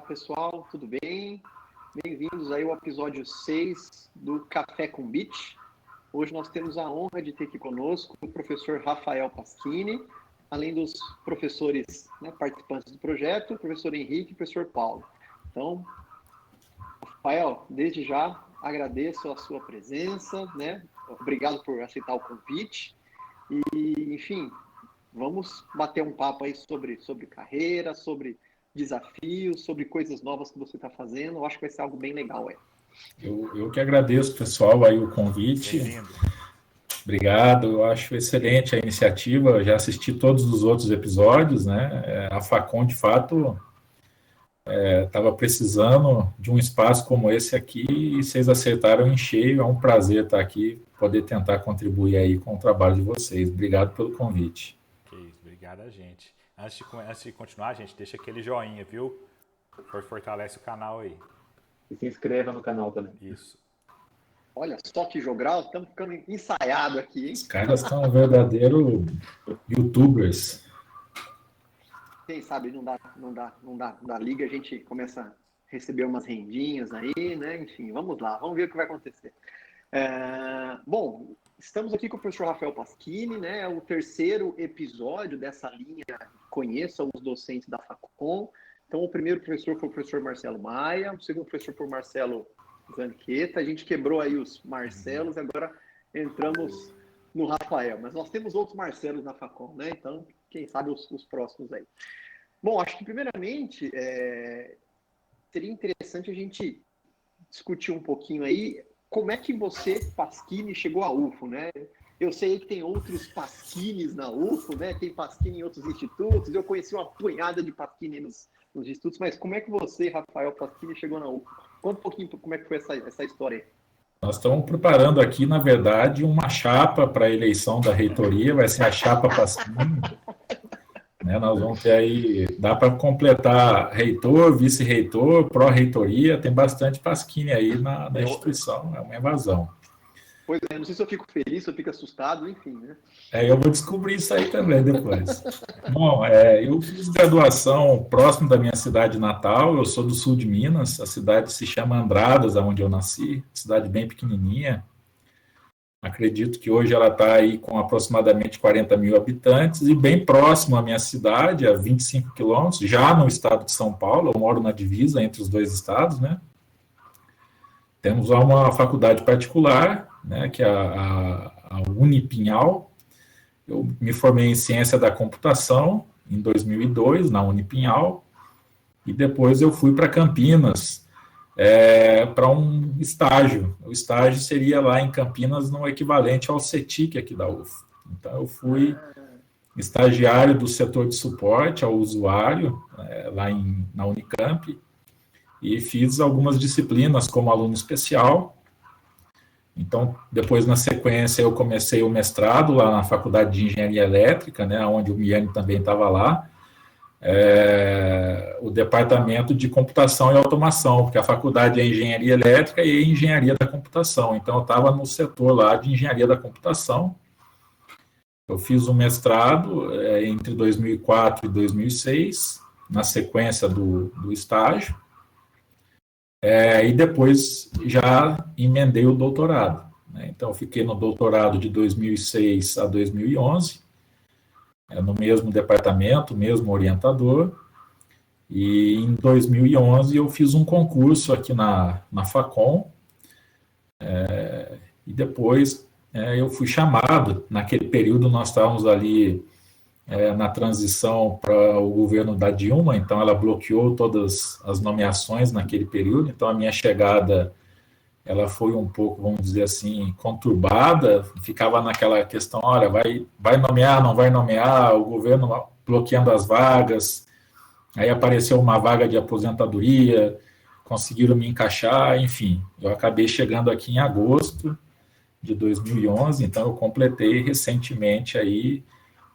pessoal, tudo bem? Bem-vindos aí ao episódio 6 do Café com Bit. Hoje nós temos a honra de ter aqui conosco o professor Rafael Paschini, além dos professores, participantes do projeto, o professor Henrique e o professor Paulo. Então, Rafael, desde já agradeço a sua presença, Obrigado por aceitar o convite. E, enfim, vamos bater um papo aí sobre carreira, sobre desafios, sobre coisas novas que você está fazendo. Eu acho que vai ser algo bem legal aí. Eu que agradeço, pessoal, aí o convite. Obrigado, eu acho excelente a iniciativa. Eu já assisti todos os outros episódios, A Facom, de fato, estava precisando de um espaço como esse aqui e vocês acertaram em cheio. É um prazer estar aqui, poder tentar contribuir aí com o trabalho de vocês. Obrigado pelo convite. Que isso, obrigado a gente. Antes de continuar, gente, deixa aquele joinha, viu? Fortalece o canal aí. E se inscreva no canal também. Isso. Olha só que jogral, estamos ficando ensaiado aqui, hein? Os caras são verdadeiros youtubers. Quem sabe não dá liga, a gente começa a receber umas rendinhas aí, Enfim, vamos lá, vamos ver o que vai acontecer. Bom, estamos aqui com o professor Rafael Paschini, É o terceiro episódio dessa linha Conheça os Docentes da Facom. Então, o primeiro professor foi o professor Marcelo Maia, o segundo professor foi o Marcelo Zanqueta. A gente quebrou aí os Marcelos e agora entramos no Rafael. Mas nós temos outros Marcelos na Facom, Então, quem sabe os próximos aí. Bom, acho que primeiramente seria interessante a gente discutir um pouquinho aí como é que você, Paschini, chegou à UFO, Eu sei que tem outros Paschines na UFO, Tem Paschini em outros institutos. Eu conheci uma punhada de Paschini nos institutos, mas como é que você, Rafael Paschini, chegou na UFO? Conta um pouquinho como é que foi essa história aí. Nós estamos preparando aqui, na verdade, uma chapa para a eleição da reitoria, vai ser a chapa Paschini. Nós vamos ter aí, dá para completar reitor, vice-reitor, pró-reitoria, tem bastante Paschini aí na instituição, é uma evasão. Pois é, não sei se eu fico feliz, se eu fico assustado, enfim, Eu vou descobrir isso aí também depois. Bom, eu fiz graduação próximo da minha cidade natal, eu sou do sul de Minas, a cidade se chama Andradas, onde eu nasci, cidade bem pequenininha. Acredito que hoje ela está aí com aproximadamente 40 mil habitantes e bem próximo à minha cidade, a 25 quilômetros, já no estado de São Paulo, eu moro na divisa entre os dois estados, Temos lá uma faculdade particular, que é a Unipinhal. Eu me formei em Ciência da Computação em 2002, na Unipinhal, e depois eu fui para Campinas para um estágio. O estágio seria lá em Campinas no equivalente ao CETIC aqui da UFO. Então, eu fui estagiário do setor de suporte ao usuário, lá na Unicamp, e fiz algumas disciplinas como aluno especial. Então, depois, na sequência, eu comecei o mestrado lá na Faculdade de Engenharia Elétrica, onde o Miane também estava lá, o Departamento de Computação e Automação, porque a faculdade é Engenharia Elétrica e Engenharia da Computação. Então, eu estava no setor lá de Engenharia da Computação. Eu fiz o mestrado entre 2004 e 2006, na sequência do estágio. E depois já emendei o doutorado. Então, eu fiquei no doutorado de 2006 a 2011, no mesmo departamento, mesmo orientador, e em 2011 eu fiz um concurso aqui na Facom, e depois eu fui chamado. Naquele período nós estávamos ali na transição para o governo da Dilma, então ela bloqueou todas as nomeações naquele período, então a minha chegada ela foi um pouco, vamos dizer assim, conturbada, ficava naquela questão, olha, vai nomear, não vai nomear, o governo bloqueando as vagas, aí apareceu uma vaga de aposentadoria, conseguiram me encaixar, enfim, eu acabei chegando aqui em agosto de 2011, então eu completei recentemente aí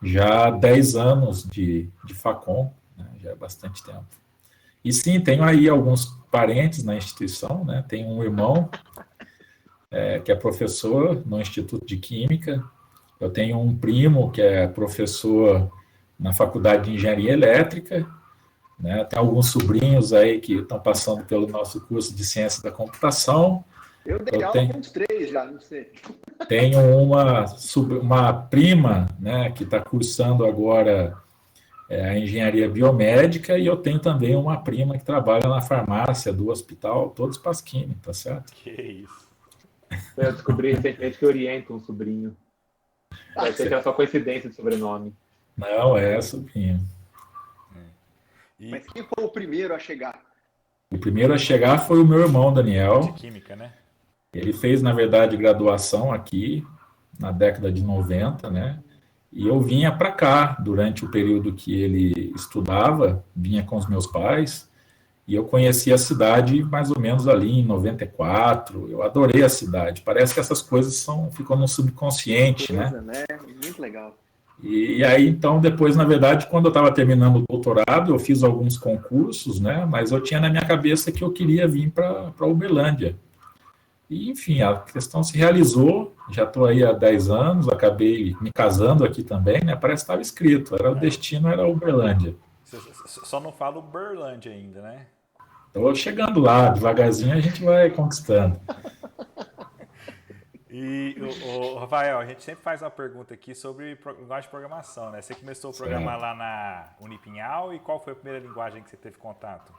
já 10 anos de Facom, já é bastante tempo. E sim, tenho aí alguns parentes na instituição, tenho um irmão que é professor no Instituto de Química, eu tenho um primo que é professor na Faculdade de Engenharia Elétrica, né? Tem alguns sobrinhos aí que estão passando pelo nosso curso de Ciência da Computação. Eu dei aula com uns 3 já, não sei. Tenho uma prima, né, que está cursando agora a engenharia biomédica, e eu tenho também uma prima que trabalha na farmácia do hospital, todos Pasquini, tá certo? Que isso. Eu descobri recentemente que oriento um sobrinho. Achei que era só coincidência de sobrenome. Não, é sobrinho. Mas quem foi o primeiro a chegar? O primeiro a chegar foi o meu irmão, De Daniel. química, né? Ele fez, na verdade, graduação aqui, na década de 90, né? E eu vinha para cá durante o período que ele estudava, vinha com os meus pais, e eu conheci a cidade mais ou menos ali em 94. Eu adorei a cidade. Parece que essas coisas ficam no subconsciente, né? Muito legal. E aí, então, depois, na verdade, quando eu estava terminando o doutorado, eu fiz alguns concursos, né? Mas eu tinha na minha cabeça que eu queria vir para Uberlândia. E, enfim, a questão se realizou, já estou aí há 10 anos, acabei me casando aqui também, né? Parece que estava escrito, o destino era Uberlândia. Só não fala Uberlândia ainda, né? Estou chegando lá, devagarzinho a gente vai conquistando. E, Rafael, a gente sempre faz uma pergunta aqui sobre linguagem de programação, né? Você começou a programar lá na Unipinhal, e qual foi a primeira linguagem que você teve contato?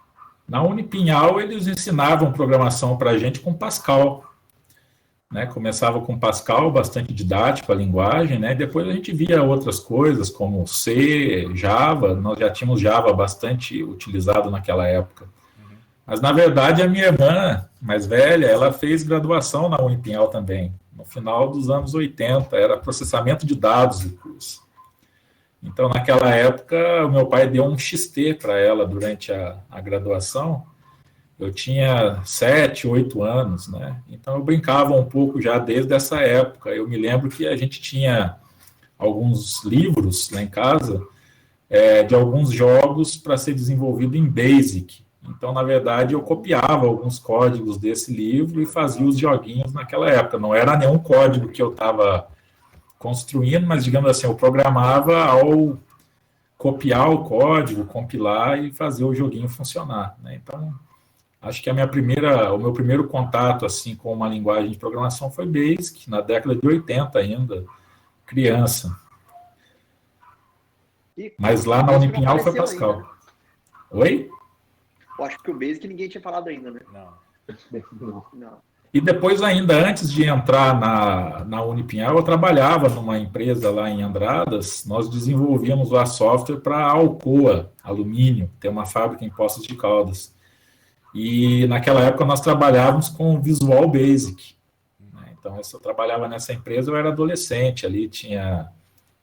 Na Unipinhal, eles ensinavam programação para a gente com Pascal, né? Começava com Pascal, bastante didático a linguagem, né? Depois a gente via outras coisas, como C, Java. Nós já tínhamos Java bastante utilizado naquela época. Mas, na verdade, a minha irmã mais velha, ela fez graduação na Unipinhal também, no final dos anos 80, era processamento de dados o curso. Então, naquela época, o meu pai deu um XT para ela durante a graduação. Eu tinha 7, 8 anos, né? Então, eu brincava um pouco já desde essa época. Eu me lembro que a gente tinha alguns livros lá em casa de alguns jogos para ser desenvolvido em BASIC. Então, na verdade, eu copiava alguns códigos desse livro e fazia os joguinhos naquela época. Não era nenhum código que eu estava construindo, mas, digamos assim, eu programava ao copiar o código, compilar e fazer o joguinho funcionar, né? Então, acho que o meu primeiro contato assim com uma linguagem de programação foi BASIC, na década de 80 ainda, criança. Mas lá na Unipinhal foi Pascal. Ainda. Oi? Eu acho que o BASIC ninguém tinha falado ainda, né? Não. E depois ainda, antes de entrar na Unipinhal, eu trabalhava numa empresa lá em Andradas, nós desenvolvíamos lá software para a Alcoa Alumínio, tem uma fábrica em Poços de Caldas. E naquela época nós trabalhávamos com Visual Basic. Então, eu trabalhava nessa empresa, eu era adolescente ali, tinha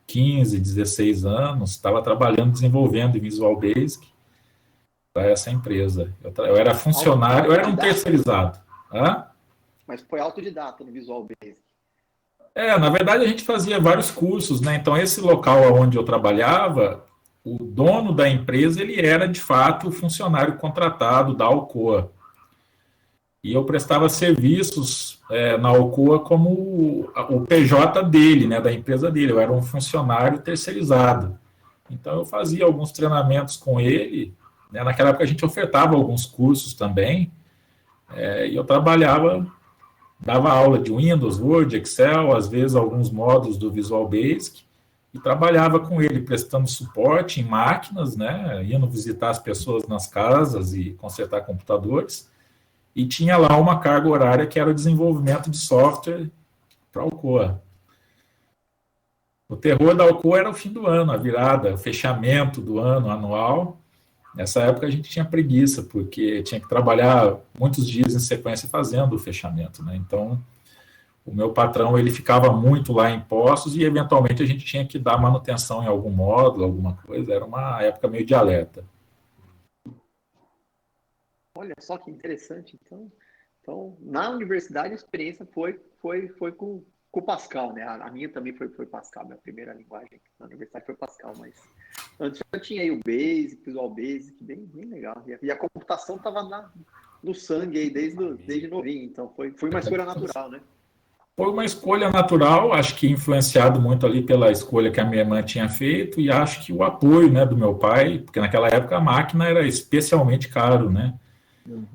15, 16 anos, estava trabalhando, desenvolvendo em Visual Basic para essa empresa. Eu era funcionário, eu era um terceirizado. Hã? Mas foi autodidata no Visual Basic. Na verdade a gente fazia vários cursos, né? Então esse local onde eu trabalhava, o dono da empresa, ele era de fato funcionário contratado da Alcoa. E eu prestava serviços na Alcoa como o PJ dele, né, da empresa dele. Eu era um funcionário terceirizado. Então eu fazia alguns treinamentos com ele, né? Naquela época a gente ofertava alguns cursos também, e eu trabalhava, dava aula de Windows, Word, Excel, às vezes alguns módulos do Visual Basic, e trabalhava com ele, prestando suporte em máquinas, né, indo visitar as pessoas nas casas e consertar computadores, e tinha lá uma carga horária que era o desenvolvimento de software para a Alcoa. O terror da Alcoa era o fim do ano, a virada, o fechamento do ano anual. Nessa época a gente tinha preguiça, porque tinha que trabalhar muitos dias em sequência fazendo o fechamento, né? Então, o meu patrão, ele ficava muito lá em Poços e, eventualmente, a gente tinha que dar manutenção em algum módulo, alguma coisa. Era uma época meio de alerta. Olha só que interessante. Então na universidade, a experiência foi com o Pascal, né? A minha também foi Pascal. Minha primeira linguagem na universidade foi Pascal, mas antes eu tinha aí o Basic, Visual Basic, bem legal. E a computação estava no sangue aí desde novinho, então foi uma escolha natural, né? Foi uma escolha natural, acho que influenciado muito ali pela escolha que a minha irmã tinha feito e acho que o apoio, né, do meu pai, porque naquela época a máquina era especialmente caro, né?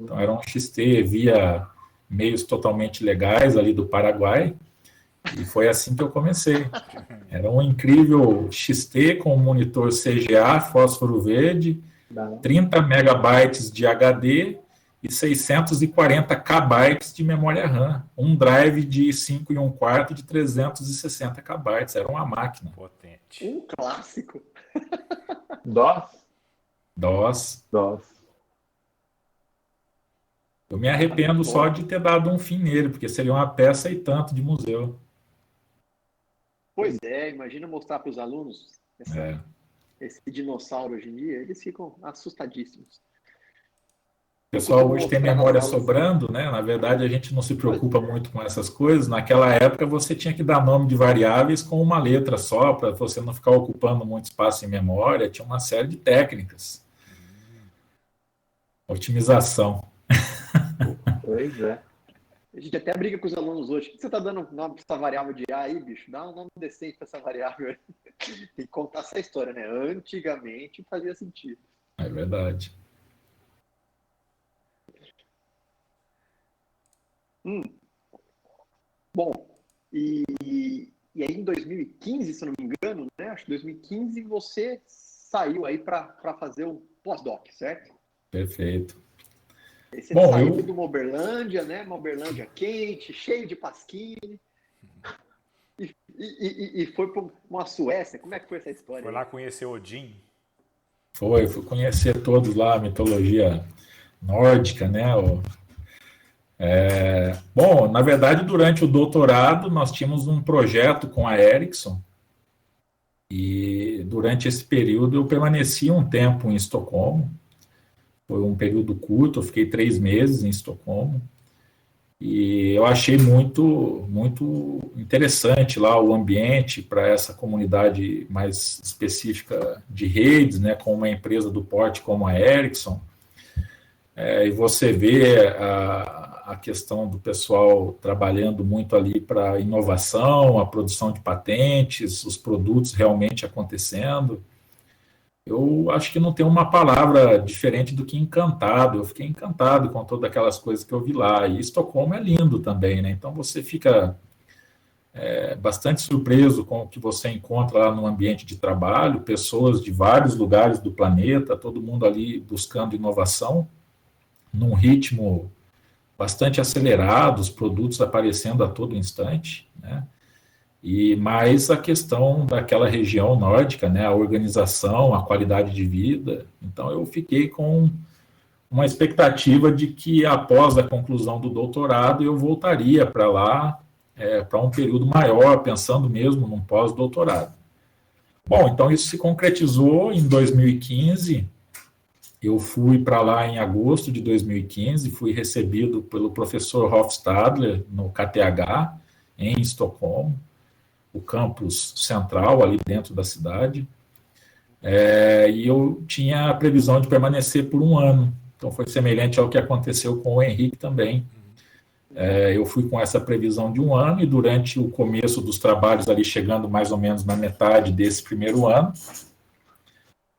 Então era um XT via meios totalmente legais ali do Paraguai e foi assim que eu comecei. Era um incrível XT com um monitor CGA, fósforo verde, 30 megabytes de HD e 640 KB de memória RAM. Um drive de 5 1/4 de 360 KB. Era uma máquina. Potente. Um clássico. DOS. DOS. Eu me arrependo só de ter dado um fim nele, porque seria uma peça e tanto de museu. Pois é, imagina mostrar para os alunos esse dinossauro hoje em dia, eles ficam assustadíssimos. O pessoal hoje tem memória sobrando, né? Na verdade, a gente não se preocupa muito com essas coisas. Naquela época, você tinha que dar nome de variáveis com uma letra só, para você não ficar ocupando muito espaço em memória. Tinha uma série de técnicas. Otimização. Pois é. A gente até briga com os alunos hoje. Por que você está dando nome para essa variável de A aí, bicho? Dá um nome decente para essa variável aí. Tem que contar essa história, né? Antigamente fazia sentido. É verdade. Bom, e aí em 2015, se eu não me engano, né? Acho que em 2015 você saiu aí para fazer o pós-doc, certo? Perfeito. Aí você saiu de uma Uberlândia, né? Uma Uberlândia quente, cheio de pasquini. E foi para uma Suécia. Como é que foi essa história? Foi lá conhecer Odin? Fui conhecer todos lá, a mitologia nórdica, né? Bom, na verdade, durante o doutorado, nós tínhamos um projeto com a Ericsson e durante esse período eu permaneci um tempo em Estocolmo. Foi um período curto, eu fiquei 3 meses em Estocolmo e eu achei muito, muito interessante lá o ambiente para essa comunidade mais específica de redes, né, com uma empresa do porte como a Ericsson. E você vê a questão do pessoal trabalhando muito ali para inovação, a produção de patentes, os produtos realmente acontecendo. Eu acho que não tem uma palavra diferente do que encantado. Eu fiquei encantado com todas aquelas coisas que eu vi lá. E Estocolmo é lindo também, né? Então você fica bastante surpreso com o que você encontra lá no ambiente de trabalho, pessoas de vários lugares do planeta, todo mundo ali buscando inovação, num ritmo bastante acelerado, os produtos aparecendo a todo instante, né? E mais a questão daquela região nórdica, né? A organização, a qualidade de vida. Então eu fiquei com uma expectativa de que após a conclusão do doutorado eu voltaria para lá para um período maior, pensando mesmo num pós-doutorado. Bom, então isso se concretizou em 2015. Eu fui para lá em agosto de 2015, fui recebido pelo professor Hofstadler no KTH, em Estocolmo, o campus central ali dentro da cidade, e eu tinha a previsão de permanecer por 1 ano, então foi semelhante ao que aconteceu com o Henrique também. Eu fui com essa previsão de 1 ano e durante o começo dos trabalhos ali, chegando mais ou menos na metade desse primeiro ano,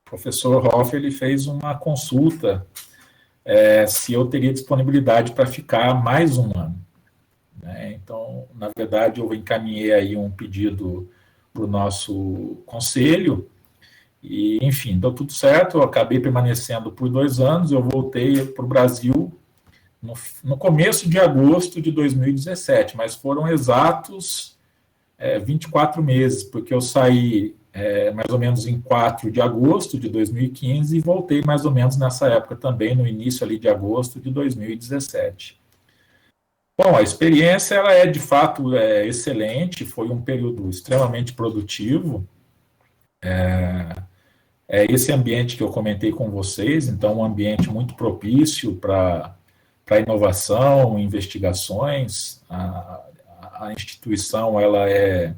o professor Hoff ele fez uma consulta se eu teria disponibilidade para ficar mais 1 ano. Então, na verdade, eu encaminhei aí um pedido para o nosso conselho e, enfim, deu tudo certo, eu acabei permanecendo por 2 anos, eu voltei para o Brasil no começo de agosto de 2017, mas foram exatos 24 meses, porque eu saí mais ou menos em 4 de agosto de 2015 e voltei mais ou menos nessa época também, no início ali de agosto de 2017. Bom, a experiência ela é de fato excelente, foi um período extremamente produtivo. Esse ambiente que eu comentei com vocês, então um ambiente muito propício para inovação, investigações. A instituição ela é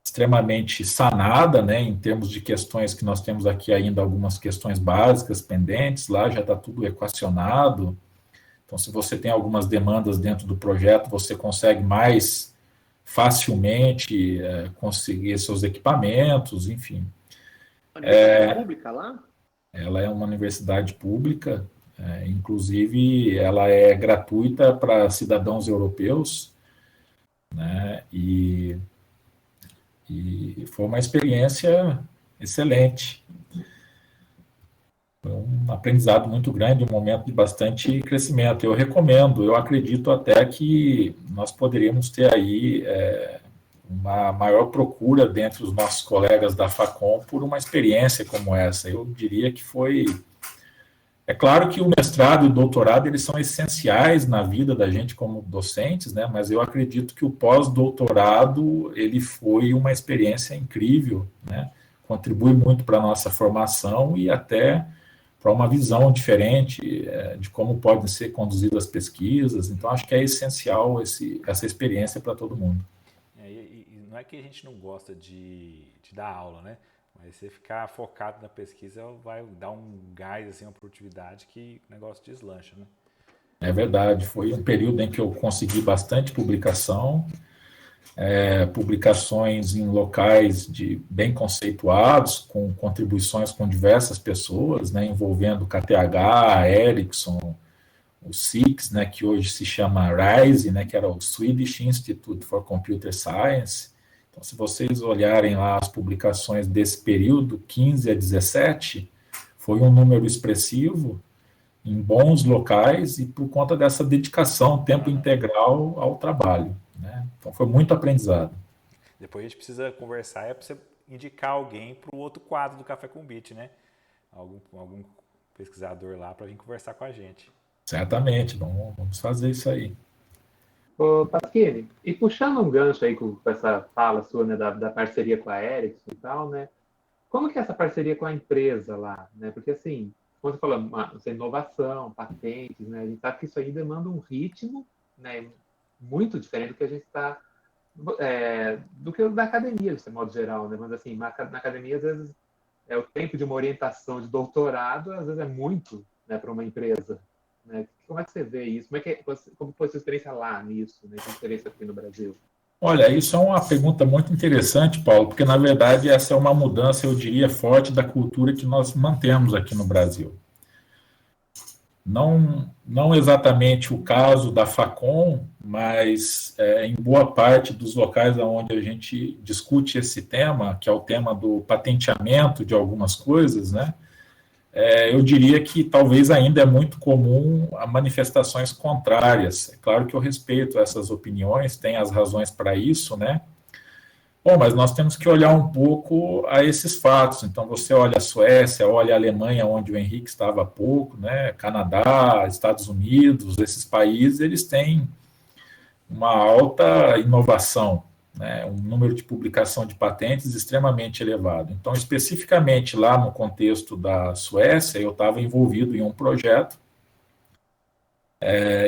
extremamente sanada, né, em termos de questões que nós temos aqui ainda algumas questões básicas pendentes, lá já está tudo equacionado. Então, se você tem algumas demandas dentro do projeto, você consegue mais facilmente conseguir seus equipamentos, enfim. Universidade pública lá? Ela é uma universidade pública, inclusive ela é gratuita para cidadãos europeus, né? E foi uma experiência excelente. Foi um aprendizado muito grande, um momento de bastante crescimento. Eu recomendo, eu acredito até que nós poderíamos ter aí uma maior procura dentre os nossos colegas da Facom por uma experiência como essa. Eu diria que foi... É claro que o mestrado e o doutorado, eles são essenciais na vida da gente como docentes, né? Mas eu acredito que o pós-doutorado, ele foi uma experiência incrível, né? Contribui muito para a nossa formação e até para uma visão diferente de como podem ser conduzidas as pesquisas. Então, acho que é essencial essa experiência para todo mundo. E não é que a gente não gosta de dar aula, né? Mas você ficar focado na pesquisa vai dar um gás, assim, uma produtividade que o negócio deslancha, né? É verdade, foi um período em que eu consegui bastante publicação, publicações em locais bem conceituados, com contribuições com diversas pessoas, né, envolvendo o KTH, a Ericsson, o SIX, né, que hoje se chama RISE, né, que era o Swedish Institute for Computer Science. Então, se vocês olharem lá as publicações desse período, 15 a 17, foi um número expressivo, em bons locais, e por conta dessa dedicação, tempo integral ao trabalho, né? Então, foi muito aprendizado. Depois a gente precisa conversar, para você indicar alguém para o outro quadro do Café com Bit, né? Algum pesquisador lá para vir conversar com a gente. Certamente, vamos fazer isso aí. Ô, Pasquini, e puxando um gancho aí com essa fala sua, né, da parceria com a Ericsson e tal, né? Como que é essa parceria com a empresa lá, né? Porque, assim, quando você fala inovação, patentes, né? A gente sabe que isso aí demanda um ritmo, né, muito diferente do que a gente está... do que da academia, de modo geral, né? Mas, assim, na academia, às vezes, o tempo de uma orientação de doutorado, às vezes, é muito, né, para uma empresa. Né? Como é que você vê isso? Como foi a sua experiência lá nisso, né? Sua experiência aqui no Brasil? Olha, isso é uma pergunta muito interessante, Paulo, porque, na verdade, essa é uma mudança, eu diria, forte da cultura que nós mantemos aqui no Brasil. Não exatamente o caso da Facom, mas em boa parte dos locais onde a gente discute esse tema, que é o tema do patenteamento de algumas coisas, né? Eu diria que talvez ainda é muito comum a manifestações contrárias. É claro que eu respeito essas opiniões, tem as razões para isso, né? Bom, mas nós temos que olhar um pouco a esses fatos. Então, você olha a Suécia, olha a Alemanha, onde o Henrique estava há pouco, né? Canadá, Estados Unidos, esses países, eles têm uma alta inovação, né, um número de publicação de patentes extremamente elevado. Então, especificamente lá no contexto da Suécia, eu estava envolvido em um projeto,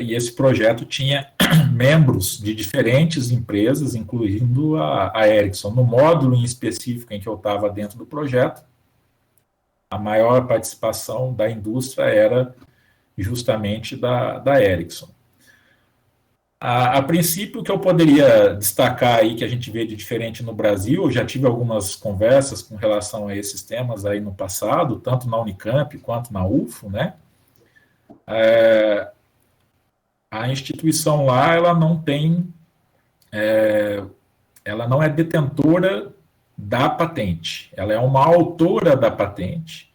e esse projeto tinha membros de diferentes empresas, incluindo a Ericsson. No módulo em específico em que eu estava dentro do projeto, a maior participação da indústria era justamente da Ericsson. A princípio, o que eu poderia destacar aí, que a gente vê de diferente no Brasil, eu já tive algumas conversas com relação a esses temas aí no passado, tanto na Unicamp quanto na UFO, né? A instituição lá, ela não é detentora da patente, ela é uma autora da patente,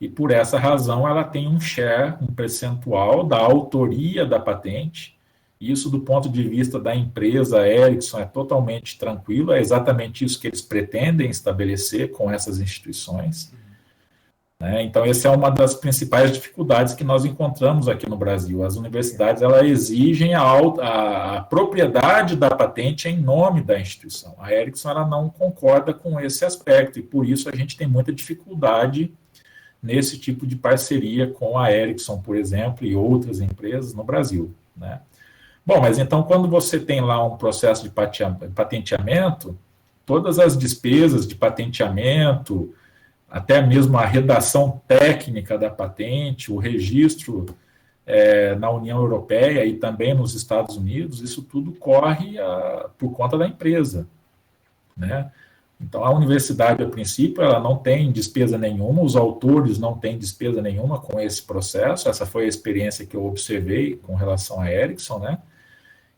e por essa razão ela tem um share, um percentual da autoria da patente. Isso, do ponto de vista da empresa Ericsson, é totalmente tranquilo, é exatamente isso que eles pretendem estabelecer com essas instituições. Né? Então, essa é uma das principais dificuldades que nós encontramos aqui no Brasil. As universidades, elas exigem a propriedade da patente em nome da instituição. A Ericsson, ela não concorda com esse aspecto, e por isso a gente tem muita dificuldade nesse tipo de parceria com a Ericsson, por exemplo, e outras empresas no Brasil, né? Bom, mas então, quando você tem lá um processo de patenteamento, todas as despesas de patenteamento, até mesmo a redação técnica da patente, o registro na União Europeia e também nos Estados Unidos, isso tudo corre por conta da empresa, né? Então, a universidade, a princípio, ela não tem despesa nenhuma, os autores não têm despesa nenhuma com esse processo, essa foi a experiência que eu observei com relação à Ericsson, né?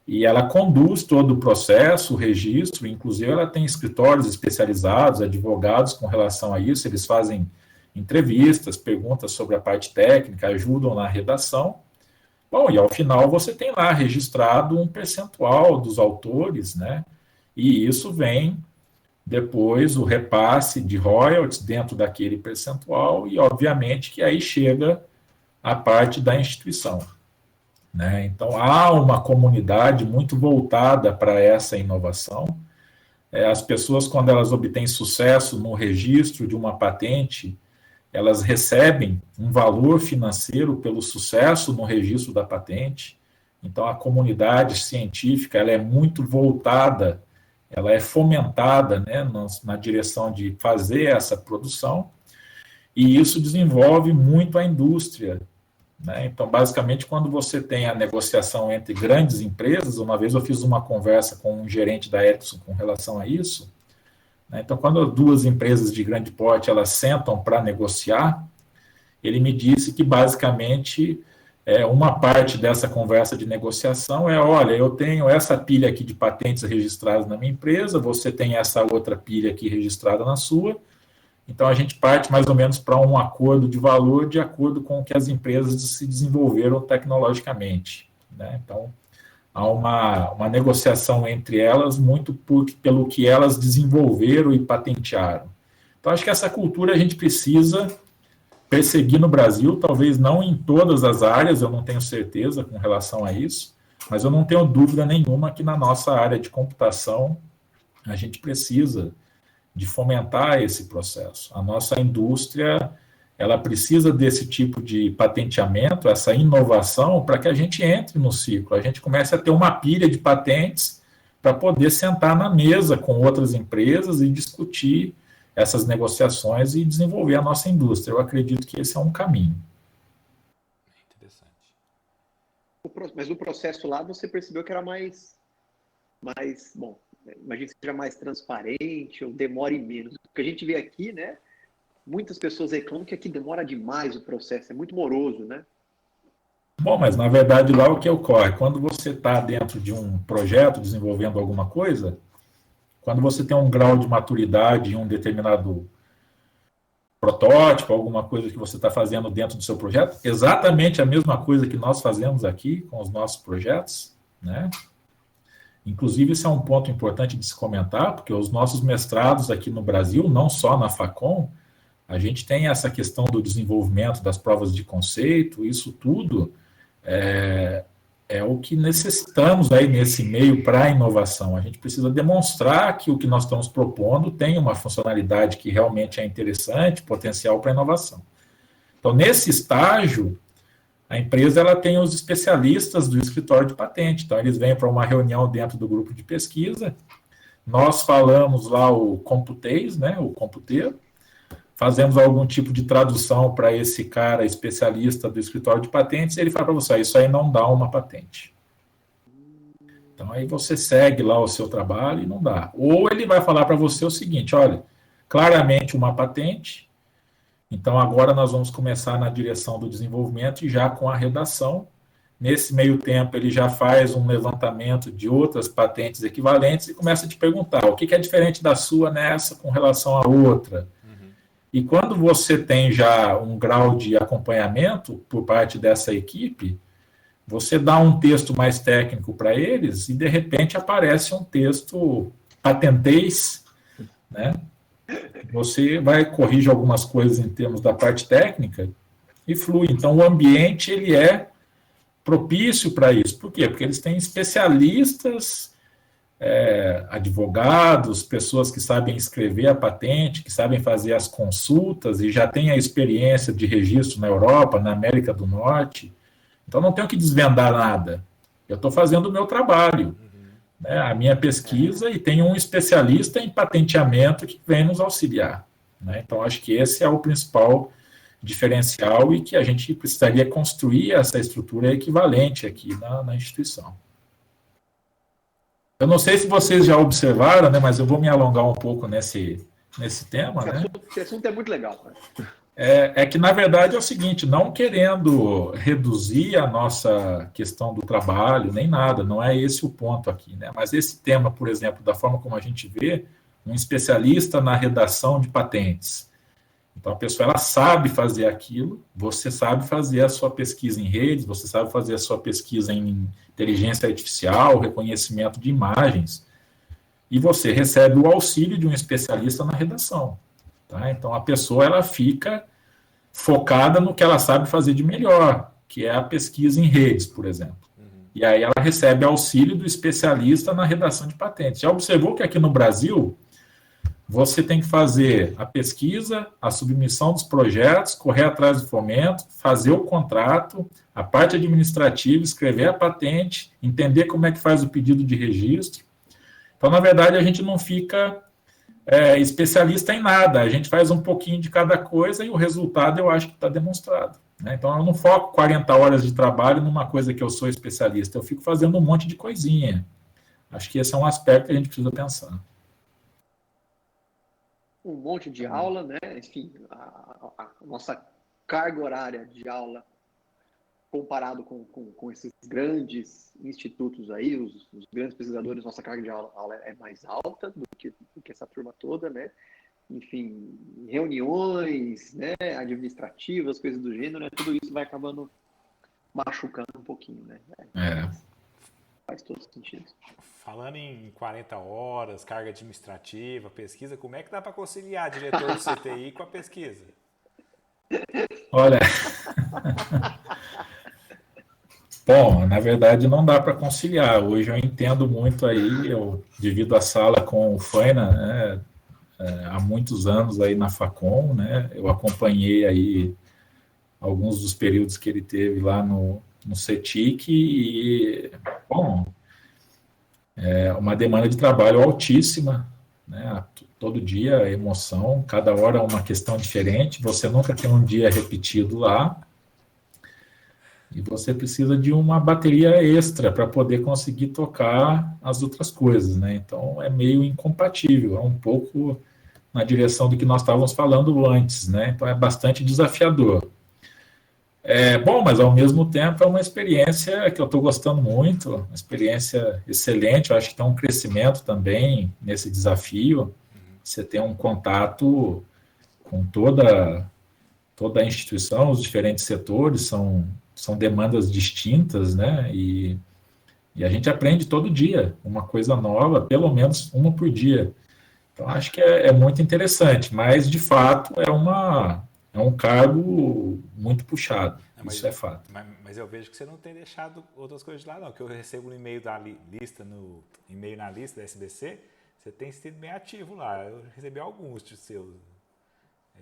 E ela conduz todo o processo, o registro, inclusive ela tem escritórios especializados, advogados com relação a isso, eles fazem entrevistas, perguntas sobre a parte técnica, ajudam na redação. Bom, e ao final você tem lá registrado um percentual dos autores, né? E isso vem depois o repasse de royalties dentro daquele percentual e, obviamente, que aí chega a parte da instituição, né? Então, há uma comunidade muito voltada para essa inovação. As pessoas, quando elas obtêm sucesso no registro de uma patente, elas recebem um valor financeiro pelo sucesso no registro da patente. Então, a comunidade científica ela é muito voltada, ela é fomentada, né, na direção de fazer essa produção, e isso desenvolve muito a indústria, né? Então, basicamente, quando você tem a negociação entre grandes empresas, uma vez eu fiz uma conversa com um gerente da Ericsson com relação a isso, né? Então, quando duas empresas de grande porte, elas sentam para negociar, ele me disse que, basicamente, uma parte dessa conversa de negociação olha, eu tenho essa pilha aqui de patentes registradas na minha empresa, você tem essa outra pilha aqui registrada na sua, então a gente parte mais ou menos para um acordo de valor de acordo com o que as empresas se desenvolveram tecnologicamente, né? Então, há uma negociação entre elas muito pelo que elas desenvolveram e patentearam. Então, acho que essa cultura a gente precisa perseguir no Brasil, talvez não em todas as áreas, eu não tenho certeza com relação a isso, mas eu não tenho dúvida nenhuma que na nossa área de computação a gente precisa de fomentar esse processo. A nossa indústria, ela precisa desse tipo de patenteamento, essa inovação, para que a gente entre no ciclo, a gente comece a ter uma pilha de patentes para poder sentar na mesa com outras empresas e discutir essas negociações e desenvolver a nossa indústria. Eu acredito que esse é um caminho. Interessante. Mas o processo lá você percebeu que era mais bom, imagino que seja mais transparente ou demore menos. O que a gente vê aqui, né? Muitas pessoas reclamam que aqui demora demais o processo, é muito moroso, né? Bom, mas na verdade lá o que ocorre? Quando você está dentro de um projeto, desenvolvendo alguma coisa, quando você tem um grau de maturidade em um determinado protótipo, alguma coisa que você está fazendo dentro do seu projeto, exatamente a mesma coisa que nós fazemos aqui com os nossos projetos, né? Inclusive, esse é um ponto importante de se comentar, porque os nossos mestrados aqui no Brasil, não só na Facom, a gente tem essa questão do desenvolvimento das provas de conceito, isso tudo é o que necessitamos aí nesse meio para a inovação. A gente precisa demonstrar que o que nós estamos propondo tem uma funcionalidade que realmente é interessante, potencial para a inovação. Então, nesse estágio, a empresa ela tem os especialistas do escritório de patente. Então, eles vêm para uma reunião dentro do grupo de pesquisa, nós falamos lá o computês, né, o computeiro, fazemos algum tipo de tradução para esse cara especialista do escritório de patentes, e ele fala para você, isso aí não dá uma patente. Então, aí você segue lá o seu trabalho e não dá. Ou ele vai falar para você o seguinte, olha, claramente uma patente, então agora nós vamos começar na direção do desenvolvimento e já com a redação. Nesse meio tempo, ele já faz um levantamento de outras patentes equivalentes e começa a te perguntar, o que é diferente da sua nessa com relação à outra? E quando você tem já um grau de acompanhamento por parte dessa equipe, você dá um texto mais técnico para eles e, de repente, aparece um texto patentês, né? Você vai corrigir algumas coisas em termos da parte técnica e flui. Então, o ambiente ele é propício para isso. Por quê? Porque eles têm especialistas, advogados, pessoas que sabem escrever a patente, que sabem fazer as consultas e já têm a experiência de registro na Europa, na América do Norte. Então, não tenho que desvendar nada. Eu estou fazendo o meu trabalho, né, a minha pesquisa, e tem um especialista em patenteamento que vem nos auxiliar, né? Então, acho que esse é o principal diferencial e que a gente precisaria construir essa estrutura equivalente aqui na instituição. Eu não sei se vocês já observaram, né, mas eu vou me alongar um pouco nesse tema. Esse assunto é muito legal. Né? É que, na verdade, é o seguinte, não querendo reduzir a nossa questão do trabalho, nem nada, não é esse o ponto aqui, né? Mas esse tema, por exemplo, da forma como a gente vê, um especialista na redação de patentes. Então, a pessoa ela sabe fazer aquilo, você sabe fazer a sua pesquisa em redes, você sabe fazer a sua pesquisa em inteligência artificial, reconhecimento de imagens, e você recebe o auxílio de um especialista na redação. Tá? Então, a pessoa ela fica focada no que ela sabe fazer de melhor, que é a pesquisa em redes, por exemplo. E aí ela recebe auxílio do especialista na redação de patentes. Já observou que aqui no Brasil, você tem que fazer a pesquisa, a submissão dos projetos, correr atrás do fomento, fazer o contrato, a parte administrativa, escrever a patente, entender como é que faz o pedido de registro. Então, na verdade, a gente não fica especialista em nada, a gente faz um pouquinho de cada coisa e o resultado eu acho que está demonstrado. Né? Então, eu não foco 40 horas de trabalho numa coisa que eu sou especialista, eu fico fazendo um monte de coisinha. Acho que esse é um aspecto que a gente precisa pensar. Um monte de aula, né? Enfim, a nossa carga horária de aula comparado com esses grandes institutos aí, os grandes pesquisadores, nossa carga de aula é mais alta do que essa turma toda, né? Enfim, reuniões, né, administrativas, coisas do gênero, né? Tudo isso vai acabando machucando um pouquinho, né? Faz todo sentido. Falando em 40 horas, carga administrativa, pesquisa, como é que dá para conciliar diretor do CTI com a pesquisa? Olha, bom, na verdade não dá para conciliar. Hoje eu entendo muito aí, eu divido a sala com o Faina, né, há muitos anos aí na Facom, né, eu acompanhei aí alguns dos períodos que ele teve lá no CETIC e, bom, é uma demanda de trabalho altíssima, né? Todo dia emoção, cada hora uma questão diferente, você nunca tem um dia repetido lá, e você precisa de uma bateria extra para poder conseguir tocar as outras coisas, né? Então é meio incompatível, é um pouco na direção do que nós estávamos falando antes, né? Então é bastante desafiador. Bom, mas ao mesmo tempo é uma experiência que eu estou gostando muito, uma experiência excelente, eu acho que tem um crescimento também nesse desafio, você tem um contato com toda a instituição, os diferentes setores, são demandas distintas, né, e a gente aprende todo dia uma coisa nova, pelo menos uma por dia. Então, acho que é muito interessante, mas, de fato, é um cargo muito puxado, isso é fato. Mas eu vejo que você não tem deixado outras coisas de lado, não. Que eu recebo no e-mail da lista, no e-mail na lista da SBC, você tem sido bem ativo lá. Eu recebi alguns de seus.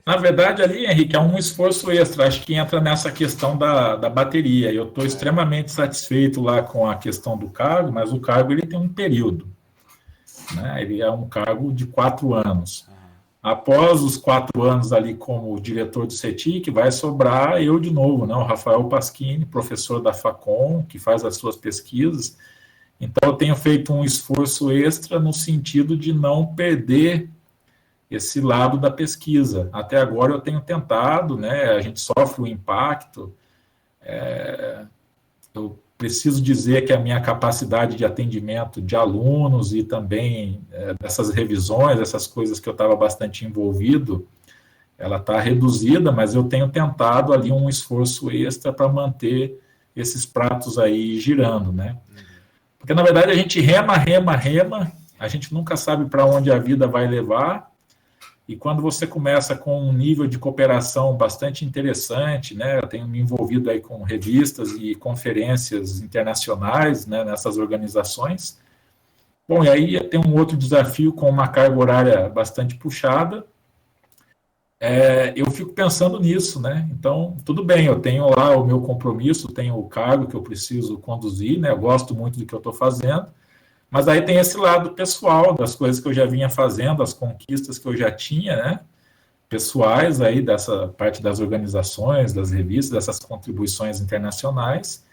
Na verdade, ali, Henrique, é um esforço extra. Acho que entra nessa questão da bateria. Eu estou extremamente satisfeito lá com a questão do cargo, mas o cargo ele tem um período. Né? Ele é um cargo de 4 anos. Após os 4 anos ali como diretor do CETIC, vai sobrar eu de novo, né? O Rafael Pasquini, professor da Facom, que faz as suas pesquisas. Então, eu tenho feito um esforço extra no sentido de não perder esse lado da pesquisa. Até agora eu tenho tentado, né? A gente sofre o impacto. Eu preciso dizer que a minha capacidade de atendimento de alunos e também dessas revisões, essas coisas que eu estava bastante envolvido, ela está reduzida, mas eu tenho tentado ali um esforço extra para manter esses pratos aí girando, né? Porque, na verdade, a gente rema, a gente nunca sabe para onde a vida vai levar, e quando você começa com um nível de cooperação bastante interessante, né, eu tenho me envolvido aí com revistas e conferências internacionais, né, nessas organizações. Bom, e aí tem um outro desafio com uma carga horária bastante puxada. Eu fico pensando nisso, né? Então, tudo bem, eu tenho lá o meu compromisso, tenho o cargo que eu preciso conduzir, né? Eu gosto muito do que eu estou fazendo, mas aí tem esse lado pessoal das coisas que eu já vinha fazendo, as conquistas que eu já tinha, né? pessoais aí dessa parte das organizações, das revistas, dessas contribuições internacionais,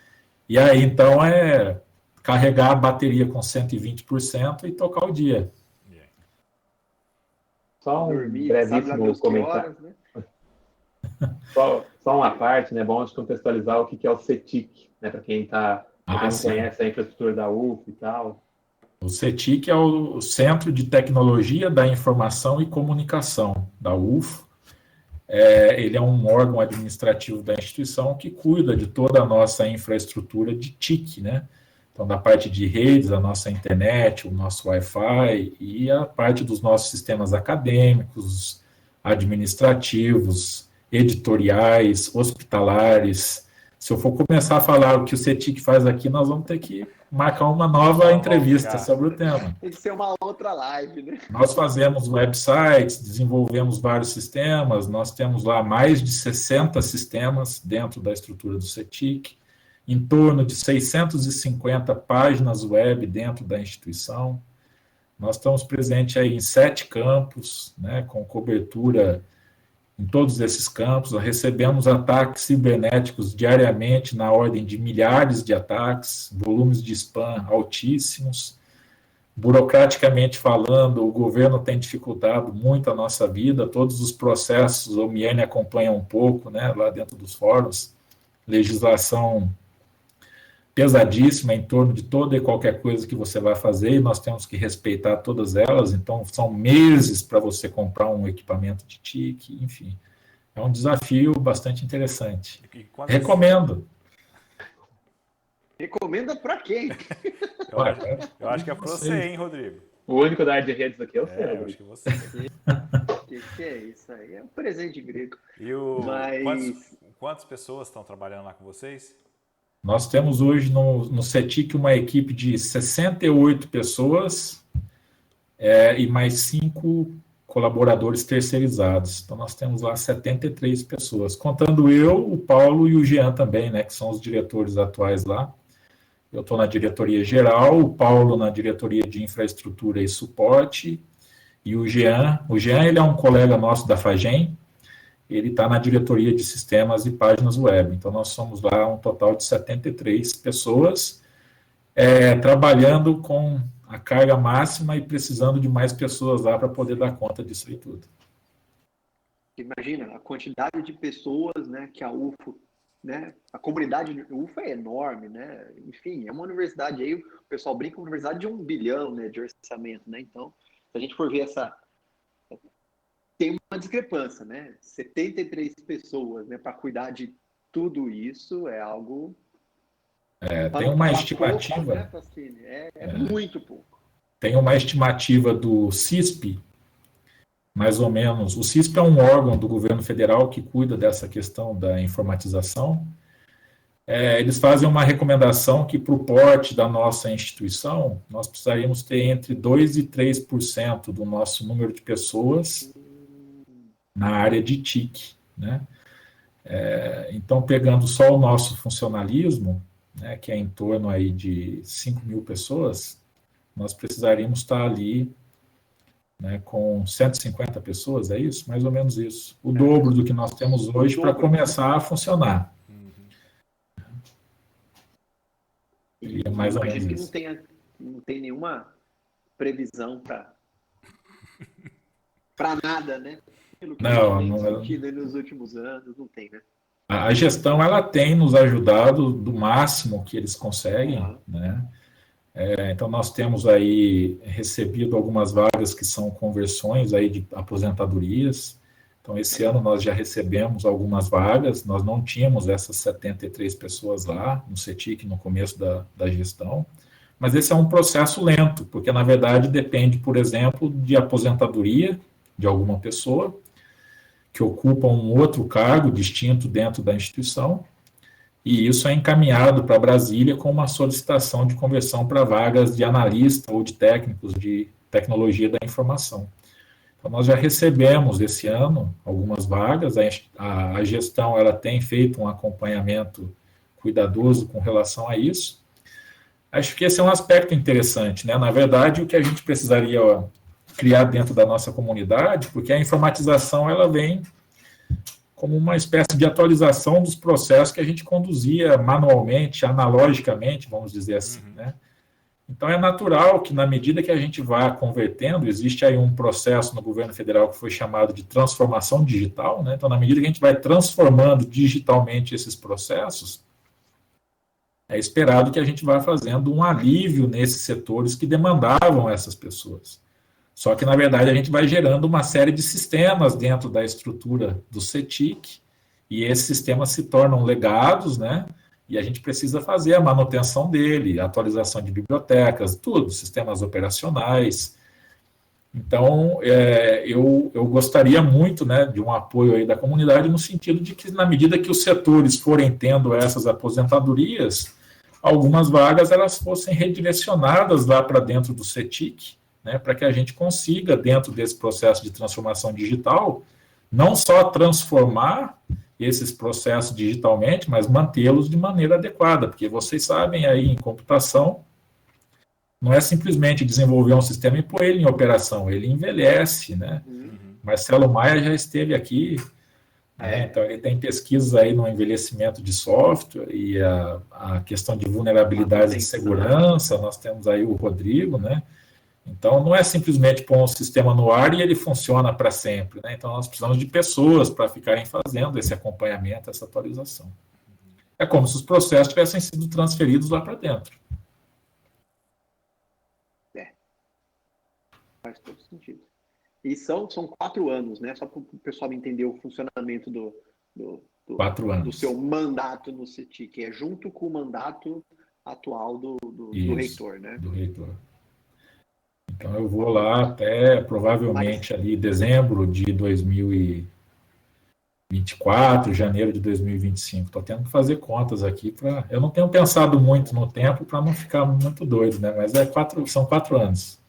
e aí então é carregar a bateria com 120% e tocar o dia. Só um Dormir, sabe lá brevíssimo Deus que comentário. horas, né? Só uma parte, né? Bom de contextualizar o que é o CETIC, né? Para quem não Sim. conhece a infraestrutura da UF e tal. O CETIC é o Centro de Tecnologia da Informação e Comunicação, da UFO. Ele é um órgão administrativo da instituição que cuida de toda a nossa infraestrutura de TIC, né? Então, da parte de redes, a nossa internet, o nosso Wi-Fi e a parte dos nossos sistemas acadêmicos, administrativos, editoriais, hospitalares. Se eu for começar a falar o que o CETIC faz aqui, nós vamos ter que marcar uma nova entrevista sobre o tema. Tem que ser uma outra live, né? Nós fazemos websites, desenvolvemos vários sistemas, nós temos lá mais de 60 sistemas dentro da estrutura do CETIC, em torno de 650 páginas web dentro da instituição. Nós estamos presentes aí em 7 campos, né, com cobertura em todos esses campos. Nós recebemos ataques cibernéticos diariamente na ordem de milhares de ataques, volumes de spam altíssimos. Burocraticamente falando, o governo tem dificultado muito a nossa vida, todos os processos, o Miene acompanha um pouco, né, lá dentro dos fóruns, legislação pesadíssima em torno de toda e qualquer coisa que você vai fazer, e nós temos que respeitar todas elas, então são meses para você comprar um equipamento de TIC, enfim, é um desafio bastante interessante. Recomendo. Recomenda para quem? Eu acho que é para você, hein, Rodrigo? O único da área de redes aqui é o seu, Rodrigo. Acho que você. Que é isso aí? É um presente grego. E quantas pessoas estão trabalhando lá com vocês? Nós temos hoje no CETIC uma equipe de 68 pessoas e mais 5 colaboradores terceirizados. Então, nós temos lá 73 pessoas, contando eu, o Paulo e o Jean também, né, que são os diretores atuais lá. Eu estou na diretoria geral, o Paulo na diretoria de infraestrutura e suporte, e o Jean ele é um colega nosso da FAGEM, ele está na diretoria de sistemas e páginas web. Então, nós somos lá um total de 73 pessoas, trabalhando com a carga máxima e precisando de mais pessoas lá para poder dar conta disso aí tudo. Imagina a quantidade de pessoas, né, que a UFO, né, a comunidade UFO é enorme, né, enfim, é uma universidade aí, o pessoal brinca, uma universidade de 1 bilhão, né, de orçamento, né, então, se a gente for ver tem uma discrepância, né, 73 pessoas, né, para cuidar de tudo isso é algo... tem uma estimativa... Pouco, né, Pasquini? Muito pouco. Tem uma estimativa do CISP, mais ou menos. O CISP é um órgão do governo federal que cuida dessa questão da informatização. Eles fazem uma recomendação que, para o porte da nossa instituição, nós precisaríamos ter entre 2% e 3% do nosso número de pessoas na área de TIC, né? Então, pegando só o nosso funcionalismo, né, que é em torno aí de 5 mil pessoas, nós precisaríamos estar ali, né, com 150 pessoas, é isso? Mais ou menos isso. O dobro do que nós temos hoje para começar a funcionar. E mais ou menos isso. Não tem nenhuma previsão para nada, né? Pelo que não tem sentido nos últimos anos, não tem, né? A gestão, ela tem nos ajudado do máximo que eles conseguem, né? Então, nós temos aí recebido algumas vagas que são conversões aí de aposentadorias. Então, esse ano nós já recebemos algumas vagas, nós não tínhamos essas 73 pessoas lá no CETIC no começo da gestão, mas esse é um processo lento, porque, na verdade, depende, por exemplo, de aposentadoria de alguma pessoa que ocupa um outro cargo distinto dentro da instituição, e isso é encaminhado para Brasília com uma solicitação de conversão para vagas de analista ou de técnicos de tecnologia da informação. Então, nós já recebemos esse ano algumas vagas, a gestão ela tem feito um acompanhamento cuidadoso com relação a isso. Acho que esse é um aspecto interessante, né? Na verdade, o que a gente precisaria criar dentro da nossa comunidade, porque a informatização ela vem como uma espécie de atualização dos processos que a gente conduzia manualmente, analogicamente, vamos dizer assim, né? Então, é natural que, na medida que a gente vá convertendo, existe aí um processo no governo federal que foi chamado de transformação digital, né? Então, na medida que a gente vai transformando digitalmente esses processos, é esperado que a gente vá fazendo um alívio nesses setores que demandavam essas pessoas. Só que, na verdade, a gente vai gerando uma série de sistemas dentro da estrutura do CETIC, e esses sistemas se tornam legados, né? E a gente precisa fazer a manutenção dele, a atualização de bibliotecas, tudo, sistemas operacionais. Então, eu gostaria muito, né, de um apoio aí da comunidade, no sentido de que, na medida que os setores forem tendo essas aposentadorias, algumas vagas elas fossem redirecionadas lá para dentro do CETIC, né, para que a gente consiga, dentro desse processo de transformação digital, não só transformar esses processos digitalmente, mas mantê-los de maneira adequada, porque vocês sabem aí em computação, não é simplesmente desenvolver um sistema e pôr ele em operação, ele envelhece, né? Marcelo Maia já esteve aqui, né? Então ele tem pesquisas aí no envelhecimento de software e a questão de vulnerabilidades de segurança, nós temos aí o Rodrigo, né? Então, não é simplesmente pôr um sistema no ar e ele funciona para sempre, né? Então, nós precisamos de pessoas para ficarem fazendo esse acompanhamento, essa atualização. É como se os processos tivessem sido transferidos lá para dentro. Faz todo sentido. E são 4 anos, né? Só para o pessoal entender o funcionamento do 4 anos. Do seu mandato no CETIC, que é junto com o mandato atual do reitor, né? Do reitor. Então, eu vou lá até, provavelmente, ali dezembro de 2024, janeiro de 2025. Estou tendo que fazer contas aqui. Eu não tenho pensado muito no tempo para não ficar muito doido, né? Mas são 4 anos.